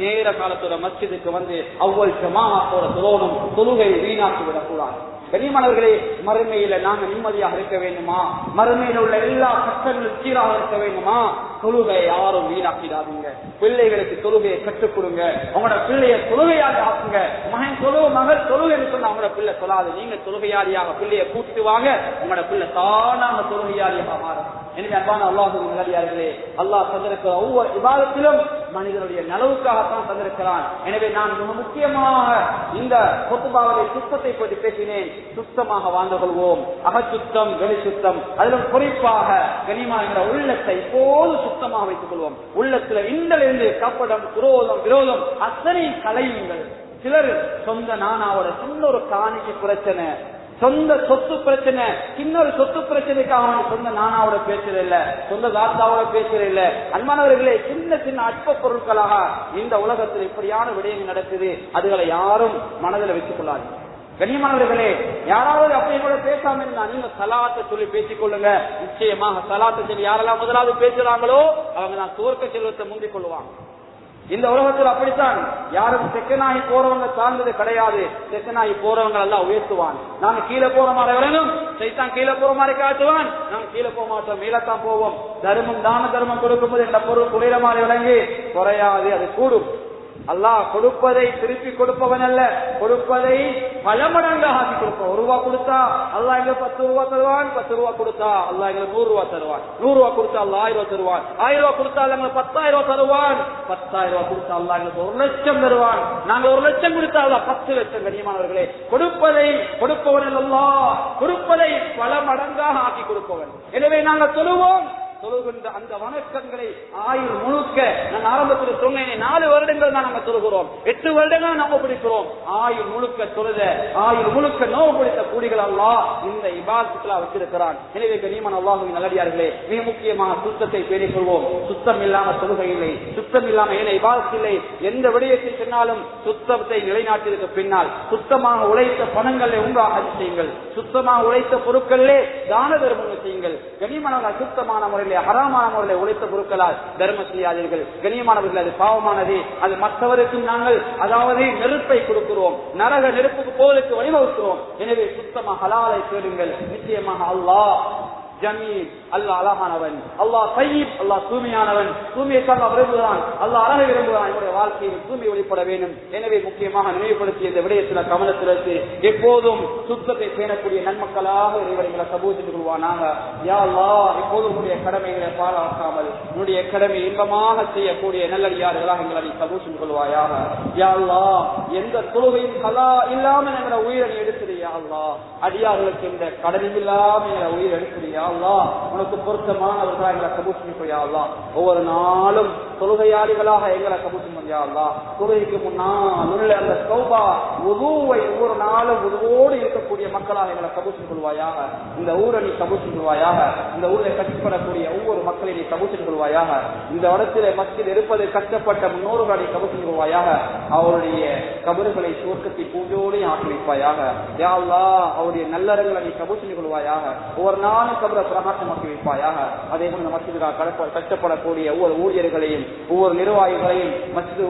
நேர காலத்தோட மஸ்ஜிதுக்கு வந்து அவ்வளவு ஜமாஅத்தோட தொழணும். தொழுகை வீணாக்கி விடக்கூடாது. கண்ணியமானவர்களே, மறுமையில நாங்க நிம்மதியாக இருக்க வேண்டுமா, மறுமையில உள்ள எல்லா கஷ்டங்களும் சீராக இருக்க வேண்டுமா, தொழுகையை யாரும் வீணாக்கிடாதீங்க. பிள்ளைகளுக்கு தொழுகையை கற்றுக் கொடுங்க. உங்களோட பிள்ளைய தொழுகையாக ஆக்குங்க. மகன் தொழுவ மகள் தொழுகைன்னு சொன்னா அவங்களோட பிள்ளை சொல்லாது. நீங்க தொழுகையாளியாக பிள்ளைய கூட்டிட்டு வாங்க, உங்களோட பிள்ளை தானாக தொழுகையாளியாக மாறும். எனவே அன்பான அல்லாஹ்வின் நல்லடியார்களே, அல்லாஹ் தந்திருக்கிற ஒவ்வொரு இபாதத்திலும் மனிதனுடைய நலவுக்காகத்தான் தந்திருக்கிறான். எனவே நான் மிக முக்கியமாக இந்த குத்பாவுடைய சுத்தத்தை பற்றி பேசினேன். சுத்தமாக வாழ்ந்து கொள்வோம். அகச்சுத்தம், வெளி சுத்தம், அதிலும் குறிப்பாக கனிமாகிற உள்ளத்தை போது சுத்தமாக வைத்துக் கொள்வோம். உள்ளத்துல இன்றிலிருந்து கப்படம், குரோதம், விரோதம் அத்தனை கலையுங்கள். சிலர் சொந்த நானாவோட சின்ன ஒரு காணிக்கு பிரச்சனை, சொந்த சொத்து பிரச்சனை, இன்னொரு சொத்து பிரச்சனைக்காக சொந்த நானாவோட பேசுறது இல்ல, சொந்த தாத்தாவோட பேசுறது இல்ல. அன்பானவர்களே, சின்ன சின்ன அற்ப பொருட்களாக இந்த உலகத்தில் இப்படியான விடயங்கள் நடக்குது. அதுகளை யாரும் மனதில் வைத்துக் கொள்ளாது. கண்ணியமானவர்களே, யாராவது அப்படி கூட பேசாம இருந்தா நீங்க சலாத்தை சொல்லி பேசிக் கொள்ளுங்க. நிச்சயமாக சலாத்தை சொல்லி யாரெல்லாம் முதலாவது பேசுறாங்களோ அவங்க தான் சுவர்க்க செல்வத்தை முந்திக் கொள்வாங்க. இந்த உலகத்தில் அப்படித்தான். யாரும் செக்கனாகி போறவங்க சார்ந்தது கிடையாது. செக்கனாகி போறவங்க எல்லாம் உயர்த்துவான். நாங்க கீழே போற மாதிரி விளங்கும், சைத்தான் கீழே போற மாதிரி காட்டுவான். நாங்க கீழே போக மாட்டோம், மேலத்தான் போவோம். தர்மம், தான தர்மம் கொடுக்கும்போது இந்த பொருள் குறையிற மாதிரி விளங்கி குறையாது, அது கூடும். அல்லாஹ் கொடுப்பதை திருப்பி கொடுப்பவன் அல்ல, கொடுப்பதை பல மடங்காக ஆக்கி கொடுப்போம். 1 ரூபா கொடுத்தா அல்லாஹ் எங்க 10 ரூபா தருவான், 10 ரூபா கொடுத்தா அல்லாஹ் எங்க 100 ரூபா தருவான், 100 ரூபா கொடுத்தா அல்லாஹ் 1000 ரூபா தருவான், 1000 ரூபா கொடுத்தா எங்க 10000 ரூபா தருவான், 10000 ரூபா கொடுத்தா அல்லாஹ் எங்களுக்கு 1 லட்சம் தருவான். நாங்க 1 லட்சம் கொடுத்தா அல்லாஹ் 10 லட்சம். கண்ணியமானவர்களே, கொடுப்பதை கொடுப்பவன் அல்லாஹ், கொடுப்பதை பல மடங்காக ஆக்கி கொடுப்பவன். எனவே நாங்கள் சொல்லுவோம், தொழுகின்ற அந்த வணக்கங்களை ஆயுள் முழுக்க, நான் ஆரம்பத்தில் சொன்னேன், 4 வருடங்கள் தான் நாங்கள் தொழுகிறோம், 8 வருடங்கள் நம்ம பிடிக்கிறோம். ஆயுள் முழுக்க தொழுத, ஆயுள் முழுக்க நோவு பிடித்த கூடிகள் அல்லாஹ் இந்த இபாதத்துல வச்சிருக்கிறான். எனவே கண்ணியமான அல்லாஹ்வின் நல்லடியார்களே, மிக முக்கியமாக சுத்தத்தை பேணிக் கொள்வோம். சுத்தம் இல்லாம தொழுகை இல்லை, சுத்தம் இல்லாம ஏன இபாதத் இல்லை. எந்த விடயத்தை சொன்னாலும் சுத்தத்தை நிலைநாட்டிற்கு பின்னால் சுத்தமாக உழைத்த பணங்களை உண்டாக செய்யுங்கள், சுத்தமாக உழைத்த பொருட்களிலே தான தர்மங்கள் செய்யுங்கள். கண்ணியமான சுத்தமான முறையில் ஹராமான முறையில் உழைத்த பொருட்களால் தர்மம் செய்யாதீர்கள். கண்ணியமானவர்கள், அது பாவமானது. அது மற்றவருக்கும் நாங்கள் அதாவது நெருப்பை கொடுக்கிறோம், நரக நெருப்புக்கு போவதற்கு வழிவகுக்கிறோம். எனவே சுத்தமாக ஹலாலை தேடுங்கள். நிச்சயமாக அல்லாஹ் ஜமீல், அல்லாஹ் அழகானவன், அல்லாஹ் தய்யிப், அல்லாஹ் தூய்மையானவன். தூய்மையைத்தான் விரும்புகிறான், அல்லாஹ் அழகை விரும்புகிறான். என்னுடைய வாழ்க்கையில் தூய்மை வெளிப்பட வேண்டும். எனவே முக்கியமாக நினைவுபடுத்திய இந்த விடயத்தில் கவனத்திற்கு எப்போதும் சுத்தத்தை பேணக்கூடிய நன்மக்களாக இறைவர்களை சபூசித்துக் கொள்வானாக. யா அல்லாஹ், எப்போதும் உன்னுடைய கடமைகளை பாழாக்காமல் உன்னுடைய கடமை இன்பமாக செய்யக்கூடிய நல்லடியார்களாக எங்களை சபூசித்துக் கொள்வாயாக. யா அல்லாஹ், எந்த தொழுகையும் கலா இல்லாமல் எங்களை உயிரை எடுத்துறியா அல்லாஹ், அடியார்களுக்கு இந்த கடனும் இல்லாமல் எங்களை உயிர் எடுத்துறியா அல்லாஹ், உனக்கு பொருத்தமானவர்களாக எங்களை கபூல் செய்ய. ஒவ்வொரு நாளும் தொழுகையாளிகளாக எங்களை கபூல் செய்யும் யா அல்லாஹ். தொழுகைக்கு முன்னால் உள்ள அந்த தௌபா வுதுவை ஒவ்வொரு நாளும் வுதுவோடு இருக்கக்கூடிய மக்களாக எங்களை கபூல் செய்து கொள்வாயாக. இந்த ஊரை நீ கபூல் செய்து கொள்வாயாக. இந்த ஊரில் கஷ்டப்படக்கூடிய ஒவ்வொரு மக்களையும் நீ கபூல் செய்து கொள்வாயாக. இந்த இடத்திலே மஸ்ஜித் இருப்பது கஷ்டப்பட்ட முன்னோர்களை கபூல் செய்து கொள்வாயாக. அவருடைய கபறுகளை சுவர்க்கத்தை பூஜையோடு ஆக்கி வைப்பாயாக. யா அல்லாஹ் அவருடைய நல்லறங்களை நீ கபூல் செய்து கொள்வாயாக. ஒவ்வொரு நாளும் கபரை பிரகாசமாக்கி வைப்பாயாக. அதே போல இந்த மஸ்ஜிதுக்காக கஷ்டப்படக்கூடிய ஒவ்வொரு ஊழியர்களையும் ஒவ்வொரு நிர்வாகிகளையும் மஸ்ஜித்